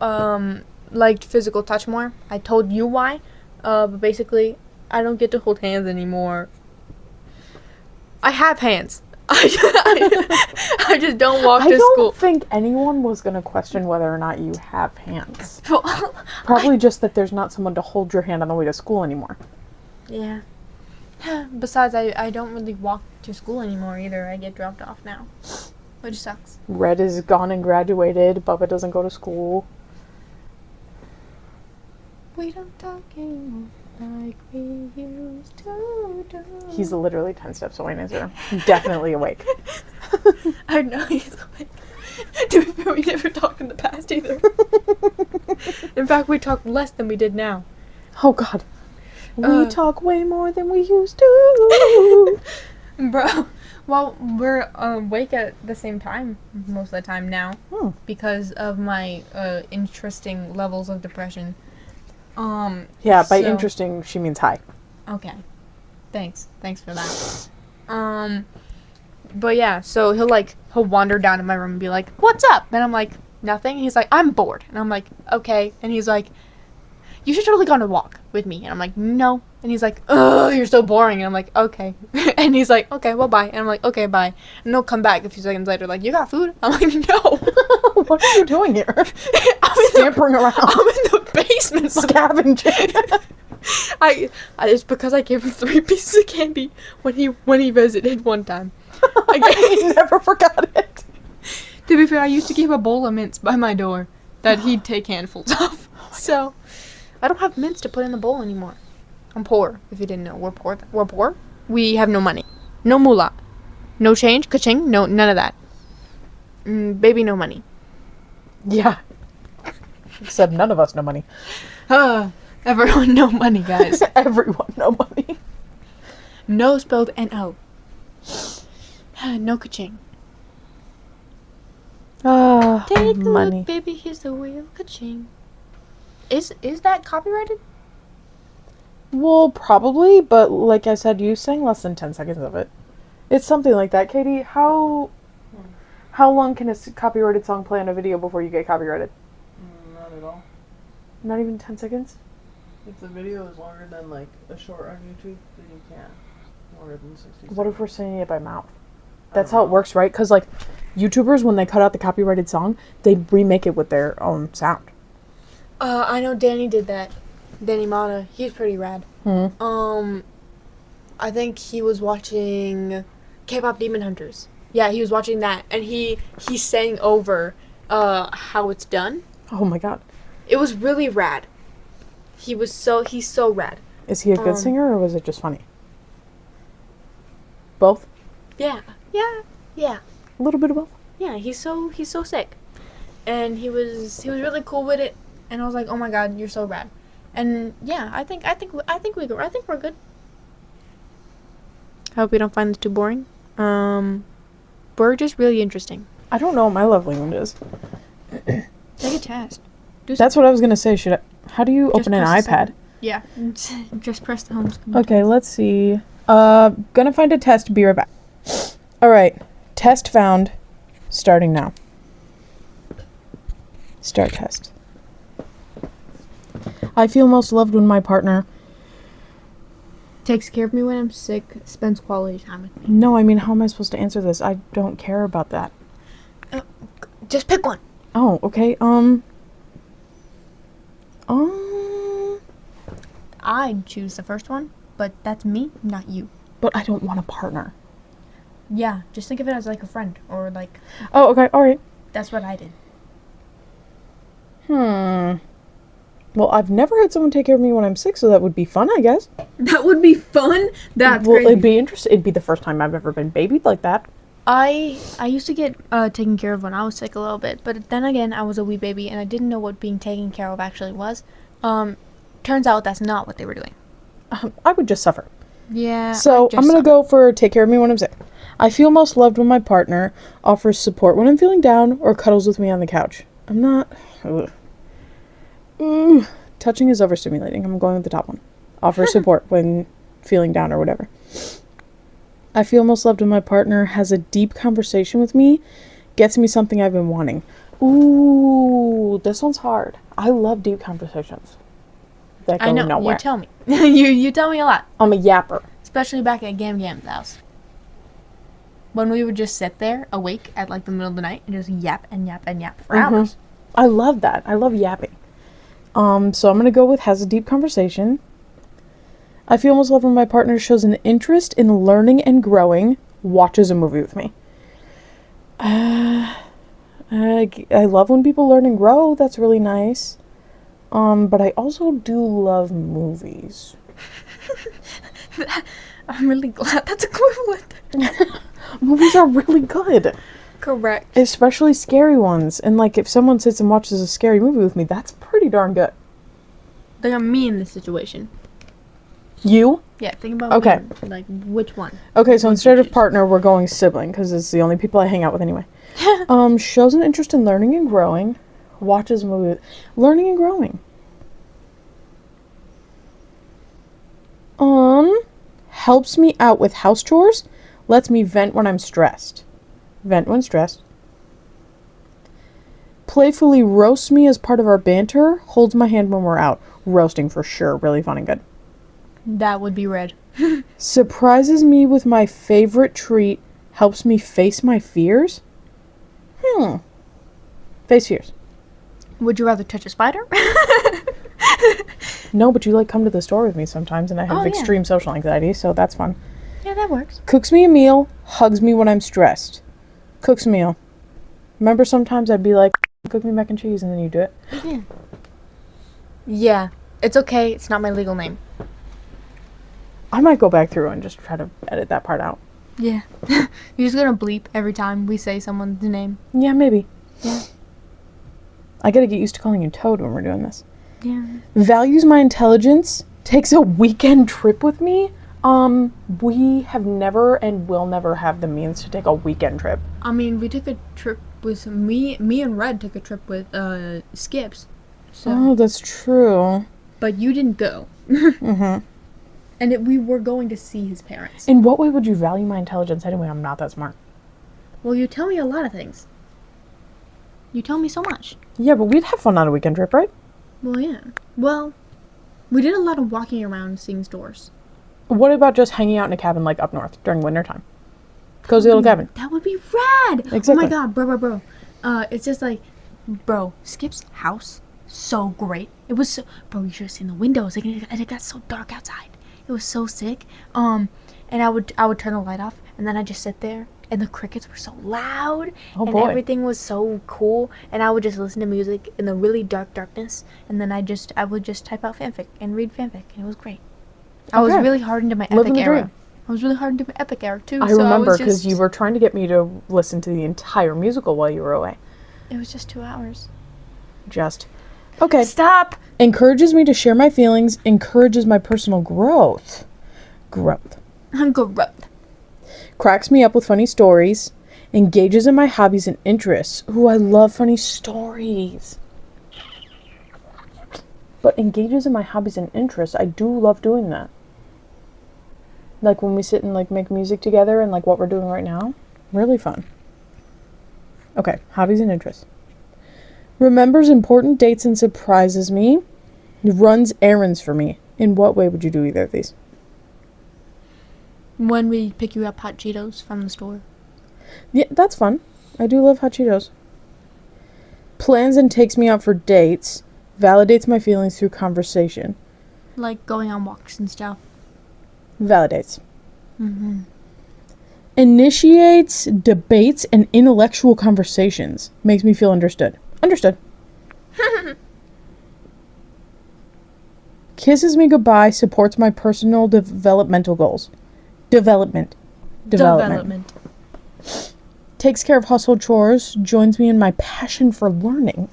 liked physical touch more. I told you why, but basically, I don't get to hold hands anymore. I have hands. I just don't walk to I school. don't think anyone was going to question whether or not you have hands. Probably just that there's not someone to hold your hand on the way to school anymore. Yeah. Besides, I don't really walk to school anymore either. I get dropped off now, which sucks. Red is gone and graduated. Bubba doesn't go to school. We don't talk anymore like we used to do. He's literally 10 steps away, Nazir. Definitely awake. I know he's awake. To be fair, we never talked in the past either. In fact, we talk less than we did now. Oh, God. We talk way more than we used to. Bro, well, we're awake at the same time most of the time now because of my interesting levels of depression. Yeah, by interesting, she means high. Okay. Thanks for that. But yeah, so he'll wander down to my room and be like, "What's up?" And I'm like, "Nothing." He's like, "I'm bored." And I'm like, "Okay." And he's like, "You should totally go on a walk with me." And I'm like, "No." And he's like, "Ugh, you're so boring." And I'm like, "Okay." And he's like, "Okay, well, bye." And I'm like, "Okay, bye." And he'll come back a few seconds later like, "You got food?" I'm like, "No." What are you doing here? Scampering around. I'm in the basement. Scavenging. It's because I gave him 3 pieces of candy when he visited one time. I never forgot it. To be fair, I used to keep a bowl of mints by my door that he'd take handfuls of. So, I don't have mints to put in the bowl anymore. I'm poor, if you didn't know. We're poor. We're poor. We have no money. No moolah. No change. Ka-ching. No, none of that. Baby, no money. Yeah. Except none of us no money. Everyone no money, guys. Everyone no money. No spelled N-O. No ka-ching. Take a money. look, baby, here's the wheel. Ka-ching. Is that copyrighted? Well, probably, but like I said, you sang less than 10 seconds of it. It's something like that. Katie, how long can a copyrighted song play on a video before you get copyrighted? Not at all. Not even 10 seconds? If the video is longer than like a short on YouTube, then you can't. Longer than 60 seconds. What if we're singing it by mouth? That's how it works, right? Because like YouTubers, when they cut out the copyrighted song, they remake it with their own sound. I know Danny did that. Danny Mata. He's pretty rad. I think he was watching K-pop Demon Hunters. Yeah, he was watching that, and he sang over how it's done. Oh my god. It was really rad. He's so rad. Is he a good singer, or was it just funny? Both? Yeah. A little bit of both? Yeah, he's so sick. And he was really cool with it, and I was like, "Oh my god, you're so rad." And yeah, I think we're good. I hope you don't find this too boring. We're just really interesting. I don't know what my love language is. Take a test. That's what I was gonna say. How do you Just open an press the iPad? Yeah. Just press the home screen. Okay, let's see. Gonna find a test. Be right back. Alright. Test found. Starting now. Start test. I feel most loved when my partner... Takes care of me when I'm sick, spends quality time with me. No, I mean, how am I supposed to answer this? I don't care about that. Just pick one. Oh, okay. I'd choose the first one, but that's me, not you. But I don't want a partner. Yeah, just think of it as like a friend, or like, Oh, okay, alright. that's what I did. Well, I've never had someone take care of me when I'm sick, so that would be fun, I guess. That would be fun? That's Well, crazy. it'd be interesting. It'd be the first time I've ever been babied like that. I used to get taken care of when I was sick a little bit, but then again, I was a wee baby and I didn't know what being taken care of actually was. Turns out that's not what they were doing. I would just suffer. Yeah. So I'm going to go for take care of me when I'm sick. I feel most loved when my partner offers support when I'm feeling down or cuddles with me on the couch. I'm not... Ugh. Touching is overstimulating. I'm going with the top one. Offer support when feeling down or whatever. I feel most loved when my partner has a deep conversation with me, gets me something I've been wanting. Ooh, this one's hard. I love deep conversations that go I know. nowhere. You tell me. you tell me a lot. I'm a yapper. Especially back at Gam Gam's house. When we would just sit there awake at like the middle of the night and just yap and yap and yap for hours. I love that. I love yapping. So I'm going to go with has a deep conversation. I feel most loved when my partner shows an interest in learning and growing, watches a movie with me. I love when people learn and grow. That's really nice. But I also do love movies. I'm really glad that's equivalent. Movies are really good. Correct. Especially scary ones. And like if someone sits and watches a scary movie with me, that's pretty darn good. Think of me in this situation. You? Yeah, think about Okay. me, like which one. Okay, so instead of partner, we're going sibling, because it's the only people I hang out with anyway. Shows an interest in learning and growing. Watches a movie. Learning and growing. Helps me out with house chores. Lets me vent when I'm stressed. Vent when stressed. Playfully roasts me as part of our banter. Holds my hand when we're out. Roasting for sure. Really fun and good. That would be red. Surprises me with my favorite treat. Helps me face my fears. Face fears. Would you rather touch a spider? No, but you like come to the store with me sometimes, and I have Oh, yeah. extreme social anxiety, so that's fun. Yeah, that works. Cooks me a meal. Hugs me when I'm stressed. Cooks a meal. Remember sometimes I'd be like, cook me mac and cheese, and then you do it. Yeah. Yeah. It's okay. It's not my legal name. I might go back through and just try to edit that part out. Yeah. You're just gonna bleep every time we say someone's name. Yeah, maybe. Yeah. I gotta get used to calling you Toad when we're doing this. Yeah. Values my intelligence. Takes a weekend trip with me. We have never and will never have the means to take a weekend trip. I mean, we took a trip with me and Red took a trip with Skips. So, Oh, that's true. but you didn't go. Mm-hmm. And we were going to see his parents. In what way would you value my intelligence anyway? I'm not that smart. Well, you tell me a lot of things. You tell me so much. Yeah, but we'd have fun on a weekend trip, right? Well, yeah. Well, we did a lot of walking around seeing stores. What about just hanging out in a cabin like up north during wintertime? Cozy little cabin. That would be rad! Oh Exactly. my god, bro. It's just like, bro, Skip's house, so great. It was so, bro, you should have seen the windows. And it got so dark outside. It was so sick. And I would turn the light off, and then I'd just sit there, and the crickets were so loud, Oh, and boy. everything was so cool, and I would just listen to music in the really darkness, and then I would just type out fanfic and read fanfic, and it was great. I was Okay. really hard into my Living epic the era. dream. I was really hard into my epic era too. I so remember was because just- you were trying to get me to listen to the entire musical while you were away. It was just 2 hours. Just. Okay. Stop! Encourages me to share my feelings. Encourages my personal growth. Growth. Growth. Cracks me up with funny stories. Engages in my hobbies and interests. Ooh, I love funny stories. But engages in my hobbies and interests. I do love doing that. Like when we sit and like make music together and like what we're doing right now. Really fun. Okay, hobbies and interests. Remembers important dates and surprises me. Runs errands for me. In what way would you do either of these? When we pick you up hot Cheetos from the store. Yeah, that's fun. I do love hot Cheetos. Plans and takes me out for dates. Validates my feelings through conversation. Like going on walks and stuff. Validates. Mm-hmm. Initiates debates and intellectual conversations. Makes me feel understood. Understood. Kisses me goodbye. Supports my personal developmental goals. Development. Takes care of household chores. Joins me in my passion for learning.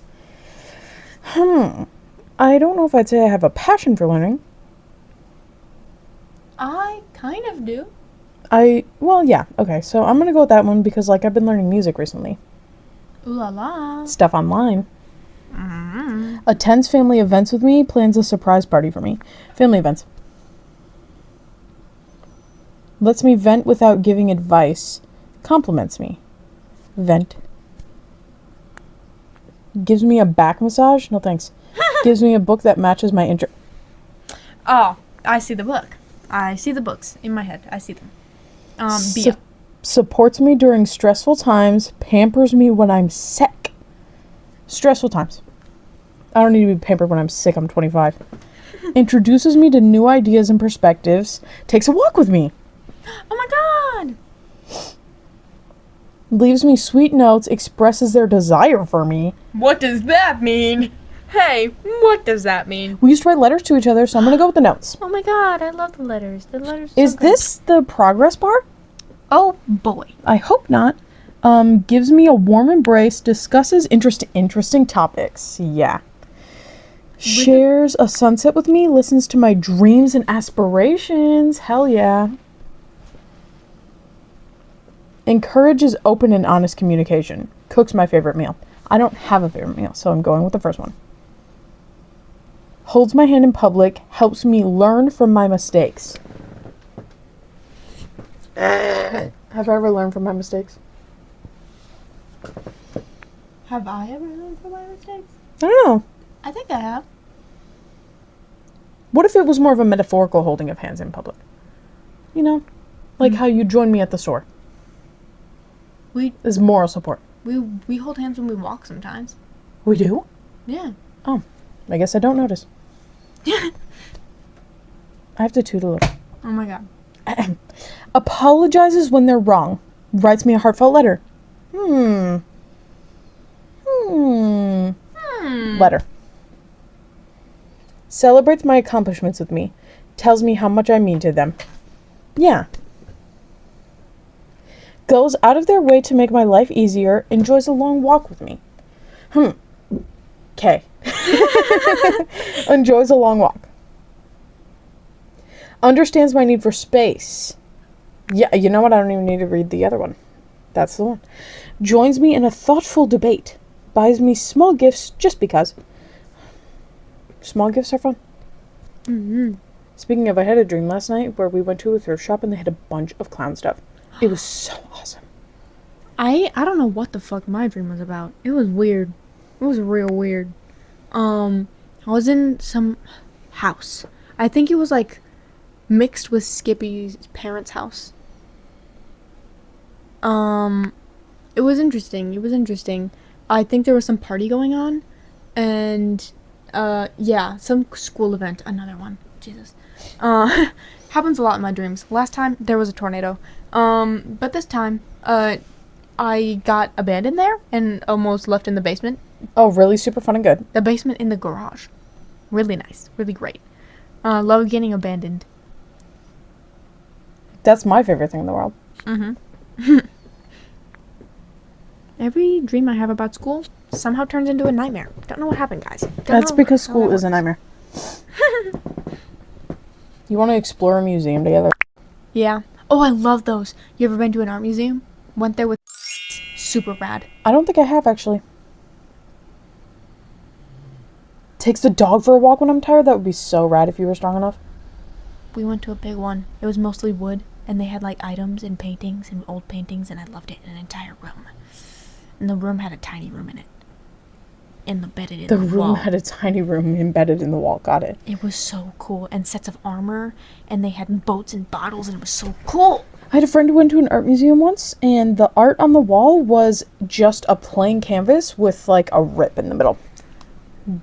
I don't know if I'd say I have a passion for learning. I kind of do. Well, yeah. Okay, so I'm gonna go with that one because, like, I've been learning music recently. Ooh la la. Stuff online. Mm-hmm. Attends family events with me. Plans a surprise party for me. Family events. Lets me vent without giving advice. Compliments me. Vent. Gives me a back massage. No thanks. Gives me a book that matches my interest. Oh, I see the book. I see the books in my head. I see them. Bia. Supports me during stressful times. Pampers me when I'm sick. Stressful times. I don't need to be pampered when I'm sick. I'm 25. Introduces me to new ideas and perspectives. Takes a walk with me. Oh my god! Leaves me sweet notes. Expresses their desire for me. What does that mean? Hey, what does that mean? We used to write letters to each other, so I'm gonna go with the notes. Oh my god, I love the letters. The letters. Is this the progress bar? Oh boy. I hope not. Gives me a warm embrace. Discusses interesting topics. Yeah. Shares a sunset with me. Listens to my dreams and aspirations. Hell yeah. Encourages open and honest communication. Cooks my favorite meal. I don't have a favorite meal, so I'm going with the first one. Holds my hand in public. Helps me learn from my mistakes. Have I ever learned from my mistakes? Have I ever learned from my mistakes? I don't know. I think I have. What if it was more of a metaphorical holding of hands in public? You know? Like how you join me at the store. Is moral support. We hold hands when we walk sometimes. We do? Yeah. Oh. I guess I don't notice. I have to toot a little. Oh my god. Apologizes when they're wrong. Writes me a heartfelt letter. Letter. Celebrates my accomplishments with me. Tells me how much I mean to them. Yeah. Goes out of their way to make my life easier. Enjoys a long walk with me. Okay. Enjoys a long walk. Understands my need for space. Yeah, you know what? I don't even need to read the other one. That's the one. Joins me in a thoughtful debate. Buys me small gifts just because. Small gifts are fun. Mm-hmm. Speaking of, I had a dream last night where we went to a thrift shop and they had a bunch of clown stuff. It was so awesome. I don't know what the fuck my dream was about. It was weird. It was real weird. I was in some house. I think it was like mixed with Skippy's parents' house. It was interesting. I think there was some party going on, and yeah, some school event. Another one. Jesus. Happens a lot in my dreams. Last time there was a tornado. But this time, I got abandoned there and almost left in the basement. Oh, really super fun and good. The basement in the garage. Really nice. Really great. Love getting abandoned. That's my favorite thing in the world. Mm-hmm. Every dream I have about school somehow turns into a nightmare. Don't know what happened, guys. That's because school is a nightmare. You want to explore a museum together? Yeah. Oh, I love those. You ever been to an art museum? Went there with super rad. I don't think I have, actually. Takes the dog for a walk when I'm tired? That would be so rad if you were strong enough. We went to a big one. It was mostly wood, and they had like items and paintings and old paintings, and I loved it. An entire room. And the room had a tiny room in it. Embedded in the wall. The room had a tiny room embedded in the wall. Got it. It was so cool. And sets of armor, and they had boats and bottles, and it was so cool. I had a friend who went to an art museum once, and the art on the wall was just a plain canvas with like a rip in the middle.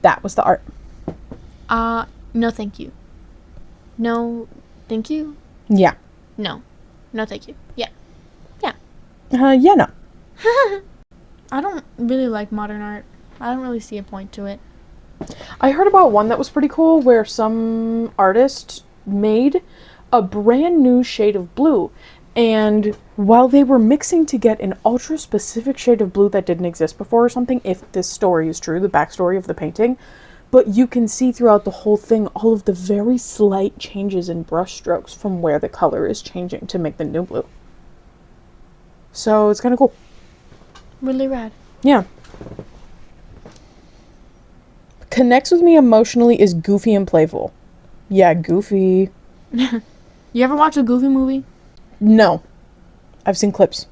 That was the art. No thank you. No thank you? Yeah. No. No thank you. Yeah. Yeah, no. I don't really like modern art. I don't really see a point to it. I heard about one that was pretty cool where some artist made a brand new shade of blue And while they were mixing to get an ultra specific shade of blue that didn't exist before or something, if this story is true, the backstory of the painting, but you can see throughout the whole thing all of the very slight changes in brush strokes from where the color is changing to make the new blue. So it's kind of cool. Really rad. Yeah. Connects with me emotionally is goofy and playful. Yeah, goofy. You ever watch a Goofy movie? No. I've seen clips.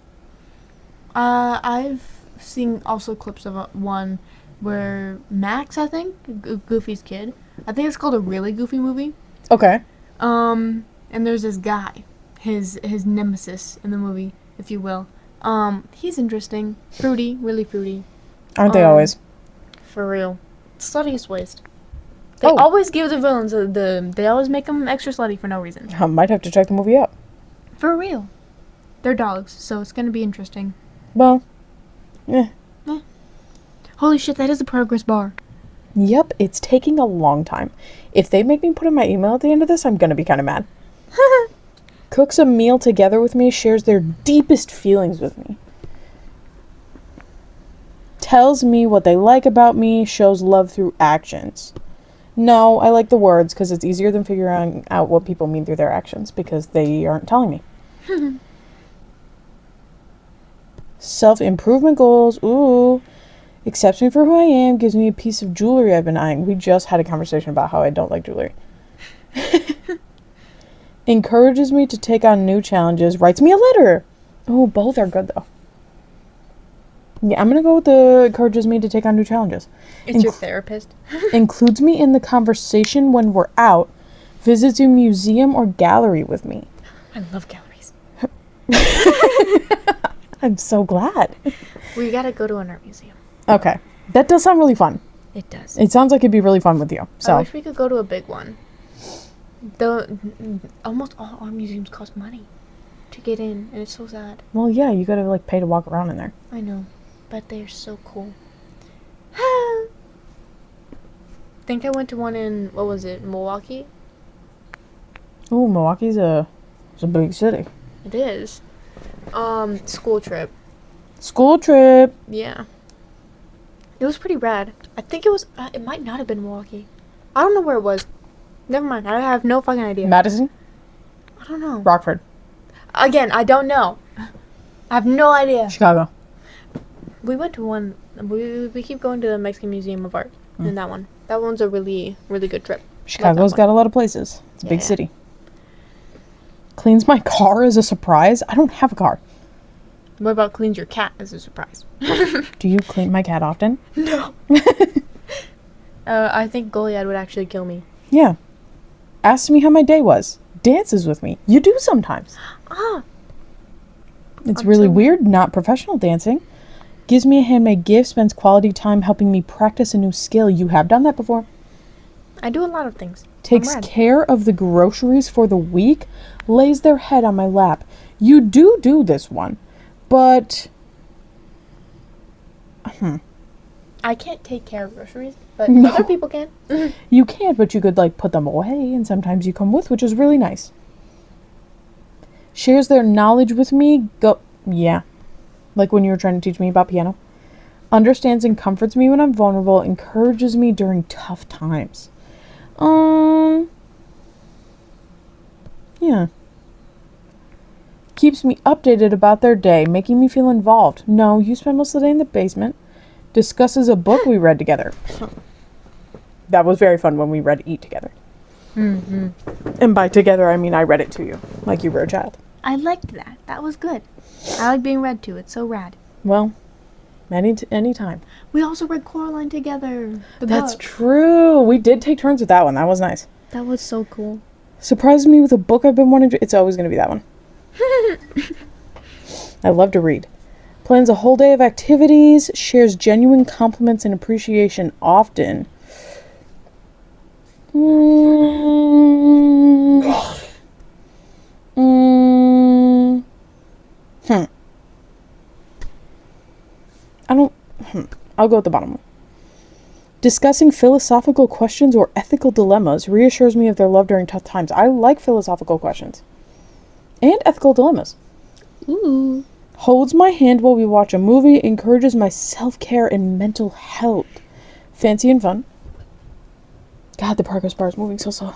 I've seen also clips of one where Max, I think, Goofy's kid. I think it's called A Really Goofy Movie. Okay. And there's this guy, his nemesis in the movie, if you will. He's interesting, fruity, really fruity. Aren't they always? For real, sluttiest waste. They Oh. always give the villains they always make them extra slutty for no reason. I might have to check the movie out. For real, they're dogs, so it's gonna be interesting. Well, eh. Holy shit, that is a progress bar. Yep, it's taking a long time. If they make me put in my email at the end of this, I'm gonna be kind of mad. Cooks a meal together with me, shares their deepest feelings with me. Tells me what they like about me, shows love through actions. No, I like the words because it's easier than figuring out what people mean through their actions because they aren't telling me. Self-improvement goals. Ooh. Accepts me for who I am, gives me a piece of jewelry I've been eyeing. We just had a conversation about how I don't like jewelry. Encourages me to take on new challenges. Writes me a letter. Oh, both are good though. Yeah, I'm gonna go with the encourages me to take on new challenges. It's your therapist. Includes me in the conversation when we're out. Visits a museum or gallery with me. I love galleries. I'm so glad. We gotta go to an art museum. Okay. That does sound really fun. It does. It sounds like it'd be really fun with you. I So wish we could go to a big one. Almost all art museums cost money to get in, and it's so sad. well, yeah, you gotta like pay to walk around in there. I know, but they're so cool. Think I went to one in, what was it, Milwaukee? Oh, Milwaukee's it's a big city. It is. School trip. School trip. Yeah. It was pretty rad. I think it might not have been Milwaukee. I don't know where it was. Never mind. I have no fucking idea. Madison. I don't know. Rockford. Again, I don't know. I have no idea. Chicago. We went to one. We keep going to the Mexican Museum of Art. And that one. That one's a really, really good trip. Chicago's got a lot of places. It's a big Yeah. city. Cleans my car as a surprise. I don't have a car. What about cleans your cat as a surprise? Do you clean my cat often? No. I think Goliath would actually kill me. Yeah. Asks me how my day was. Dances with me. You do sometimes. Ah. It's I'm really so- weird, not professional dancing. Gives me a handmade gift, spends quality time helping me practice a new skill. You have done that before. I do a lot of things. Takes rad. care of the groceries for the week. Lays their head on my lap. You do this one. But... I can't take care of groceries, but No. other people can. You can't, but you could, like, put them away, and sometimes you come with, which is really nice. Shares their knowledge with me. Yeah. Like when you were trying to teach me about piano. Understands and comforts me when I'm vulnerable. Encourages me during tough times. Yeah. Keeps me updated about their day, making me feel involved. No, you spend most of the day in the basement. Discusses a book we read together. That was very fun when we read Eat together. Mm-hmm. And by together, I mean I read it to you, like you were a child. I liked that. That was good. I like being read to. It's so rad. Well, any time. We also read Coraline together. The That's book. true. We did take turns with that one. That was nice. That was so cool. Surprises me with a book I've been wanting to... It's always going to be that one. I love to read. Plans a whole day of activities. Shares genuine compliments and appreciation often. I'll go with the bottom one. Discussing philosophical questions or ethical dilemmas reassures me of their love during tough times. I like philosophical questions. And ethical dilemmas. Ooh. Holds my hand while we watch a movie, encourages my self-care and mental health. Fancy and fun. God, the progress bar is moving so slow.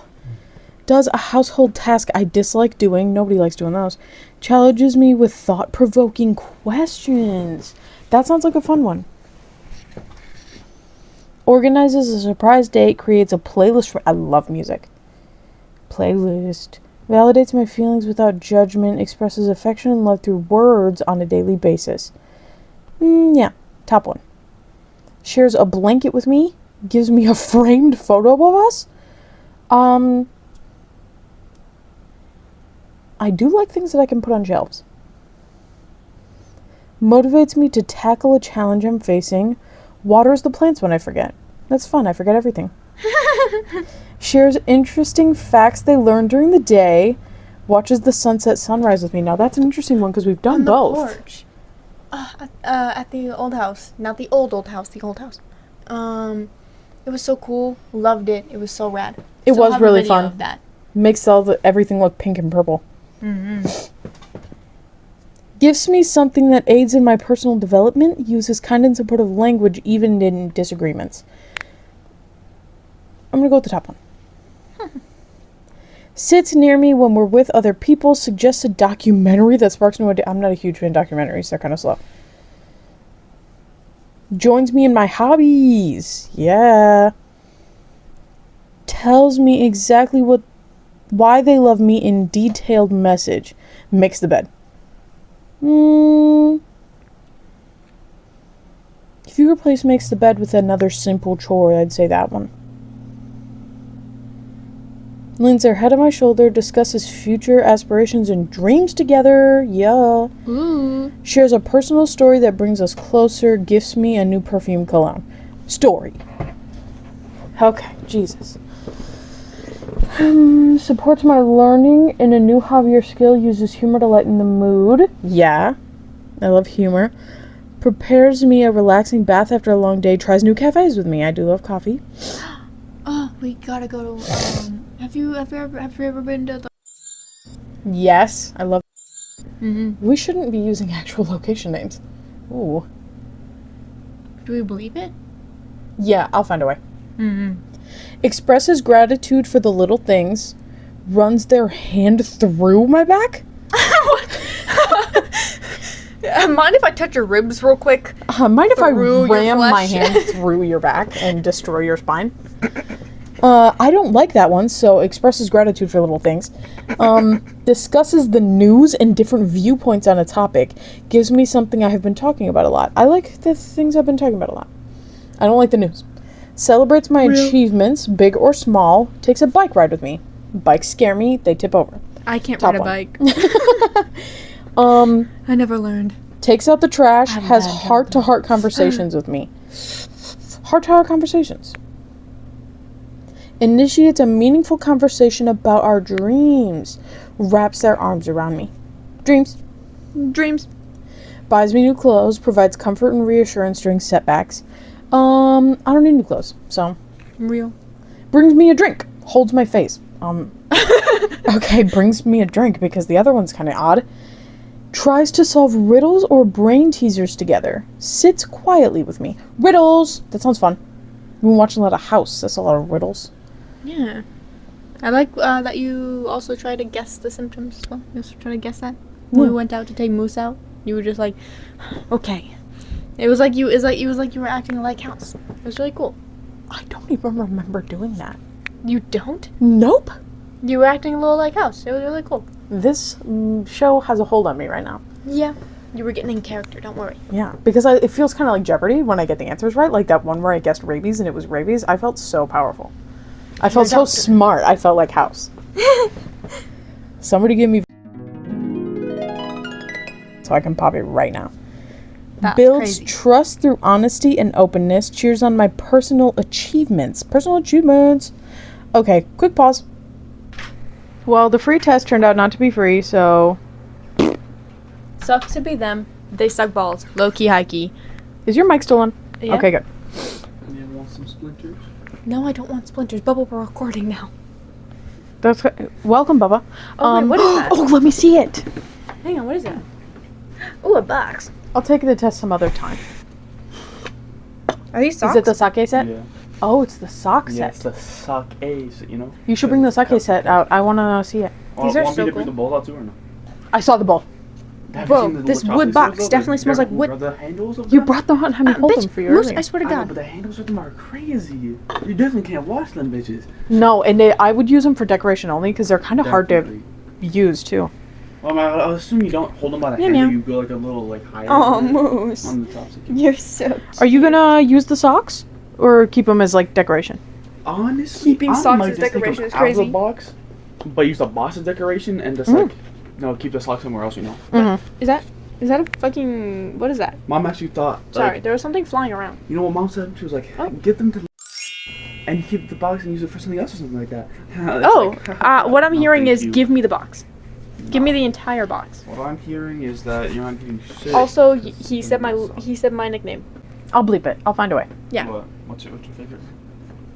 Does a household task I dislike doing. Nobody likes doing those. Challenges me with thought-provoking questions. That sounds like a fun one. Organizes a surprise date, creates a playlist for... I love music. Playlist. Validates my feelings without judgment, expresses affection and love through words on a daily basis. Yeah, top one. Shares a blanket with me, gives me a framed photo of us. I do like things that I can put on shelves. Motivates me to tackle a challenge I'm facing. Waters the plants when I forget. That's fun, I forget everything. Shares interesting facts they learned during the day. Watches the sunset sunrise with me. Now that's an interesting one because we've done On the both. porch. At the old house. Not the old house, the old house. It was so cool. Loved it. It was so rad. It Still was have a really video fun. of that. Makes everything look pink and purple. Mm-hmm. Gives me something that aids in my personal development. Uses kind and supportive language even in disagreements. I'm gonna go with the top one. Sits near me when we're with other people. Suggests a documentary that sparks new ideas. I'm not a huge fan of documentaries. They're kind of slow. Joins me in my hobbies. Yeah. Tells me exactly why they love me in detailed message. Makes the bed. If you replace makes the bed with another simple chore, I'd say that one. Leans their head on my shoulder, discusses future aspirations and dreams together. Yeah. Ooh. Shares a personal story that brings us closer. Gifts me a new perfume cologne. Story. Okay, Jesus. Supports my learning in a new hobby or skill. Uses humor to lighten the mood. Yeah. I love humor. Prepares me a relaxing bath after a long day. Tries new cafes with me. I do love coffee. Oh, we gotta go to, have you ever been to the... Yes, I love. Mm-hmm. We shouldn't be using actual location names. Ooh. Do we believe it? Yeah, I'll find a way. Mm-hmm. Expresses gratitude for the little things. Runs their hand through my back. Mind if I touch your ribs real quick? Mind if I Through your ram my flesh? hand through your back and destroy your spine? I don't like that one, so expresses gratitude for little things. Discusses the news and different viewpoints on a topic. Gives me something I have been talking about a lot. I like the things I've been talking about a lot. I don't like the news. Celebrates my achievements, big or small. Takes a bike ride with me. Bikes scare me, they tip over. I can't Top ride a one. bike. I never learned. Takes out the trash, I'm has bad heart-to-heart conversations with me. Heart-to-heart conversations. Initiates a meaningful conversation about our dreams. Wraps their arms around me. Dreams. Dreams. Buys me new clothes, provides comfort and reassurance during setbacks. I don't need new clothes, so. Real. Brings me a drink. Holds my face. Okay, brings me a drink because the other one's kind of odd. Tries to solve riddles or brain teasers together. Sits quietly with me. Riddles! That sounds fun. We've been watching a lot of House. That's a lot of riddles. Yeah. I like that you also try to guess the symptoms as well. You also try to guess that. When we went out to take Moose out, you were just like, okay. It was like you were acting like House. It was really cool. I don't even remember doing that. You don't? Nope. You were acting a little like House. It was really cool. This show has a hold on me right now. Yeah. You were getting in character, don't worry. Yeah, because it feels kind of like Jeopardy when I get the answers right. Like that one where I guessed rabies and it was rabies. I felt so powerful. I felt so smart. I felt like House. Somebody give me... So I can pop it right now. That's Builds crazy. trust through honesty and openness. Cheers on my personal achievements. Personal achievements. Okay, quick pause. Well, the free test turned out not to be free, so... Sucks to be them. They suck balls. Low key, high key. Is your mic still on? Yeah. Okay, good. You want some splinters? No, I don't want splinters. Bubble, we're recording now. That's welcome, Bubba. Oh, wait, what is that? Oh, let me see it. Hang on, what is that? Ooh, a box. I'll take the test some other time. Are these socks? Is it the sake set? Yeah. Oh, it's the sock Yeah, set. it's the sock A's, you know? You should bring the sake set out. I want to see it. These are want so me to bring cool. the bowl out too or no? I saw the bowl. Have you Bro, seen the this little wood chocolate box seals, though? definitely They're- smells like they're- wood. are the handles of You them? brought them out and had me hold Bitch, them for you Moose, earlier. I swear to I know, God. but the handles of them are crazy. You definitely can't wash them bitches. No, and I would use them for decoration only because they're kind of hard to Definitely. use too. Well, I assume you don't hold them by the Meow, handle. meow. You go like a little like higher. Oh, on Moose. the top. So you You're so cute. Are you gonna use the socks or keep them as like decoration? honestly, Keeping I socks might as just take 'em decoration is out of crazy. the box, but use the box as decoration and just Mm. like, keep the socks somewhere else. You know. Mm-hmm. Is that a fucking... What is that? Mom actually thought. Sorry, Like, there was something flying around. you know what Mom said? She was like, Oh. get them to. And keep the box and use it for something else or something like that. It's Oh, like, what I'm no, hearing thank is you. give me the box. Give me the entire box. What I'm hearing is that you're not getting shit. Also, he said my nickname. I'll bleep it. I'll find a way. Yeah. What's your favorite?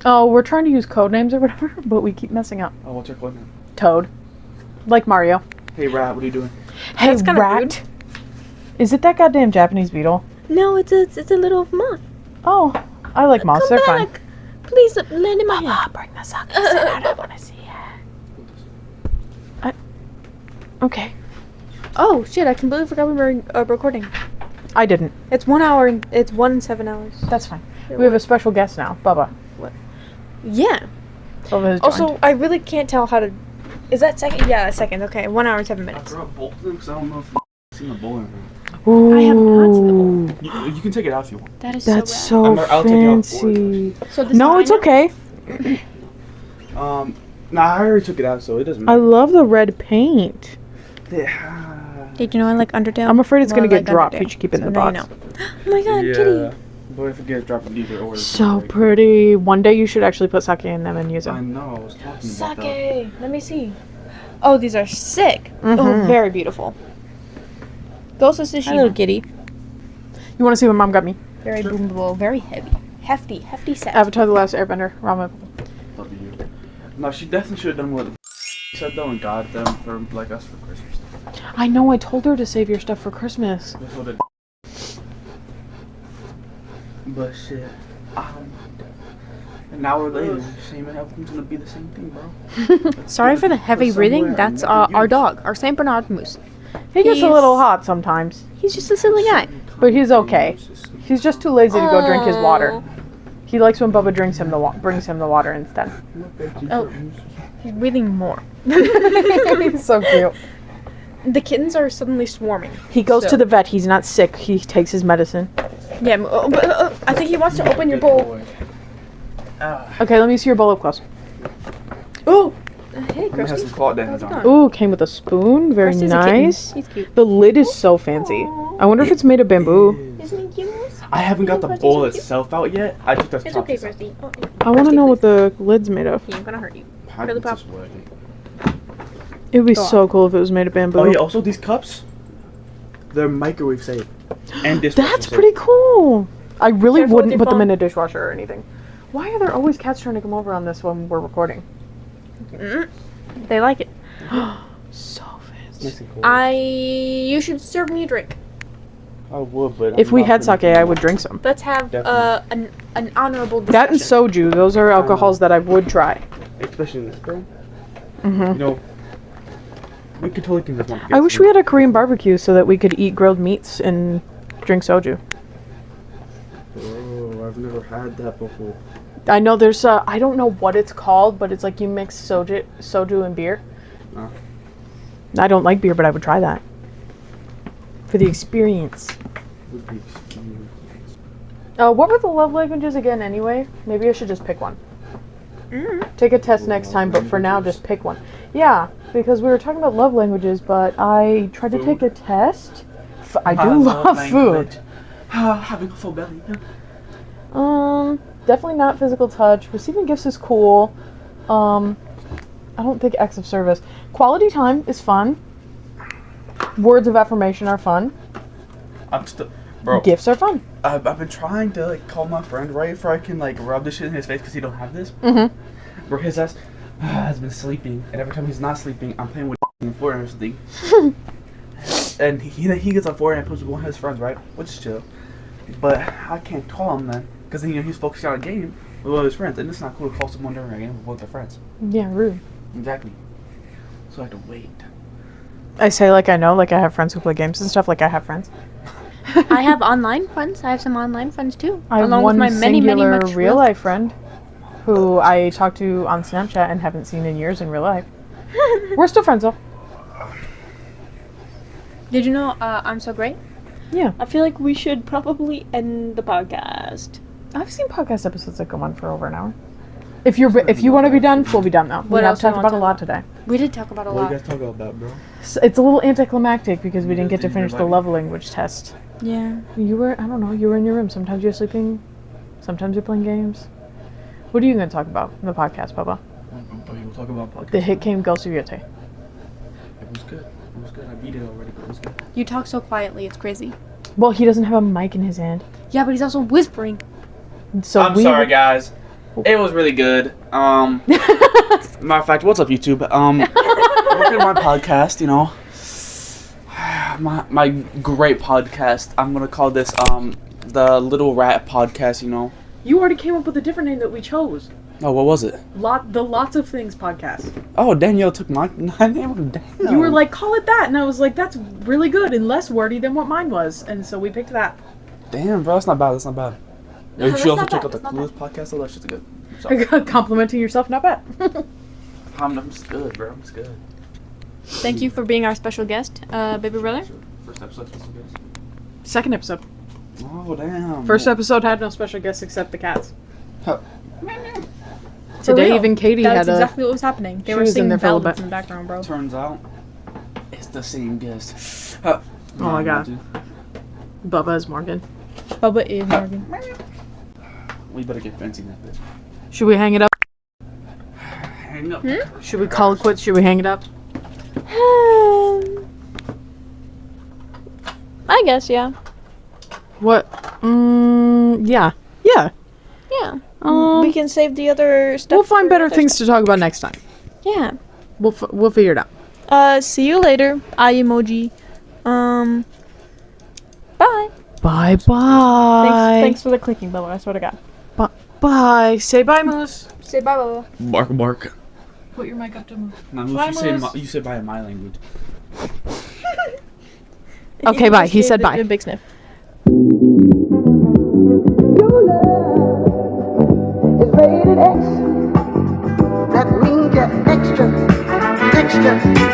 Oh, we're trying to use code names or whatever, but we keep messing up. Oh, what's your code name? Toad, like Mario. Hey, Rat, what are you doing? Hey, That's kinda rat. rude. Is it that goddamn Japanese beetle? No, it's a little moth. Oh, I like moths. They're fun. Please land in my hand. Bring the sake set out. I want to see it. Okay. Oh shit! I completely forgot we were recording. I didn't. It's 1 hour. And it's 1 and 7 hours. That's fine. We have a special guest now, Bubba. Yeah. Bubba has joined. Also, I really can't tell how to. Is that second? Yeah, that's second. Okay, 1 hour and 7 I minutes. threw up both of them because I don't know if you've seen the bowling room. Ooh, I have not seen the You can take it out if you want. That is that's so. so I'll take it out for fancy. So this No, it's okay. Nah, I already took it out, so it doesn't I matter. love the red paint. Did you know I like Undertale? I'm afraid it's Well, gonna I get like dropped. Undertale, You should keep it in so the now you box. know. Oh my god, kitty. But if it gets dropped in either order. it's So like- pretty. One day you should actually put sake in them and use I them. know, I was talking about that. Sake. Let me see. Oh, these are sick. Oh, Mhm. very beautiful. Ghost of Tsushima. Little kitty. You want to see what Mom got me? Very boomable. Very heavy. Hefty set. Avatar: The Last Airbender. Ramen. W. No, she definitely should have done what she said though and got them for like us for Christmas. I know. I told her to save your stuff for Christmas. That's what it. But shit, an hour later, same everything's gonna be the same thing, bro. Sorry for the heavy breathing. That's our dog, our Saint Bernard Moose. He gets a He's- little hot sometimes, He's just a silly guy. but he's okay. He's just too lazy to go drink his water. He likes when Bubba brings him the water instead. Oh, he's breathing more. He's so cute. The kittens are suddenly swarming. He goes So- to the vet. He's not sick. He takes his medicine. Yeah, I think he wants to open your bowl. Okay, let me see your bowl up close. Oh, hey, I'm gonna have Krusty. some claw damage How's it on it. going? Ooh, came with a spoon. Very Krusty's a kitten. nice. He's cute. The lid is so fancy. I wonder if it's made of bamboo. Isn't he cute? I haven't got the Krusty's bowl so cute. itself out yet. I took the It's top okay, piece out. Krusty. Oh, I want to Krusty, know please. what the lid's made of. He ain't gonna hurt you. How Really did this pop. work? It would be Go on. so cool if it was made of bamboo. Oh yeah, also these cups, they're microwave safe and dishwasher That's safe. pretty cool. I really Careful with wouldn't your put them phone. in a dishwasher or anything. Why are there always cats trying to come over on this when we're recording? They like it. So fancy. Nice and cool. You should serve me a drink. I would, but If I'm we not had gonna sake, do I that. would drink some. Let's have Definitely. an honorable That and discussion. soju, those are alcohols that I would try. Especially in this spring. Hmm You know, we could totally convince one. I wish we had a Korean barbecue so that we could eat grilled meats and drink soju. Oh, I've never had that before. I know there's I don't know what it's called, but it's like you mix soju and beer. Oh. I don't like beer, but I would try that. For the experience. Would be What were the love languages again anyway? Maybe I should just pick one. Take a test next time, but for now just pick one. Yeah, because we were talking about love languages, but I tried to take a test. I do love food. Having a full belly. Definitely not physical touch. Receiving gifts is cool. I don't think acts of service. Quality time is fun. Words of affirmation are fun. I'm still, bro. Gifts are fun. I've been trying to like call my friend right before I can like rub this shit in his face because he don't have this. Mm-hmm. Bro, his ass has been sleeping, and every time he's not sleeping, I'm playing with the floor and everything. and he gets on Fortnite and puts with one of his friends, right? Which is chill. But I can't call him then, because then he's focusing on a game with one of his friends, and it's not cool to call someone during a game with one of their friends. Yeah, rude. Exactly. So I have to wait. I say like I know, like I have friends who play games and stuff. Like I have friends. I have online friends. I have some online friends too. I have along one with my many, many singular much real life friend who I talk to on Snapchat and haven't seen in years in real life. We're still friends though. Did you know I'm so great? Yeah. I feel like we should probably end the podcast. I've seen podcast episodes that go on for over an hour. If you want to be done, we'll be done though. What We have else do you talked want about to a talk lot today. We did talk about a What lot. are you guys talking about, bro? It's a little anticlimactic because we You didn't get to guys didn't finish the invite love language test. Yeah. You were, I don't know, you were in your room. Sometimes you're sleeping, sometimes you're playing games. What are you going to talk about in the podcast, Bubba? We'll talk about podcast. The hit game Go Suviote. It was good. It was good. I beat it already, but it was good. You talk so quietly, it's crazy. Well, he doesn't have a mic in his hand. Yeah, but he's also whispering. So I'm sorry, guys. It was really good. Matter of fact, what's up, YouTube? Working on my podcast, you know. My great podcast. I'm gonna call this the Little Rat Podcast. You know. You already came up with a different name that we chose. Oh, what was it? The Lots of Things podcast. Oh, Danielle took my name. Damn. You were like, call it that. And I was like, that's really good and less wordy than what mine was. And so we picked that. Damn, bro, that's not bad. That's not bad. No, You that's should also not check bad, out the that's not Clueless podcast. Oh, that's just good. So, Complimenting yourself, not bad. I'm just good, bro. I'm just good. Thank you for being our special guest, baby brother. First episode, special guest. Second episode. Oh, damn. First episode had no special guests except the cats. Huh. For Today, real. even Katie That's had a... exactly what was happening. They she were was in singing there for a little ballads bit. in the background, bro. Turns out, it's the same guest. Oh my god. Bubba is Morgan. Bubba is Morgan. We better get fancy that bitch. Should we hang it up? Hang up. Should we call it quits? Should we hang it up? I guess, yeah. What? Yeah. Yeah. Yeah. Um, We can save the other stuff. We'll find for better other things stuff. to talk about next time. Yeah. We'll figure it out. See you later. Eye emoji. Bye. Bye bye. Thanks for the clicking, Bubba. I swear to God. Bye. Say bye, Moose. Say bye, Bubba. Bark, bark. Put your mic up to Moose. Now, Bye, you say bye in my language. Okay, bye. He said bye. A big sniff. Is rated X. That means you're extra, extraordinary.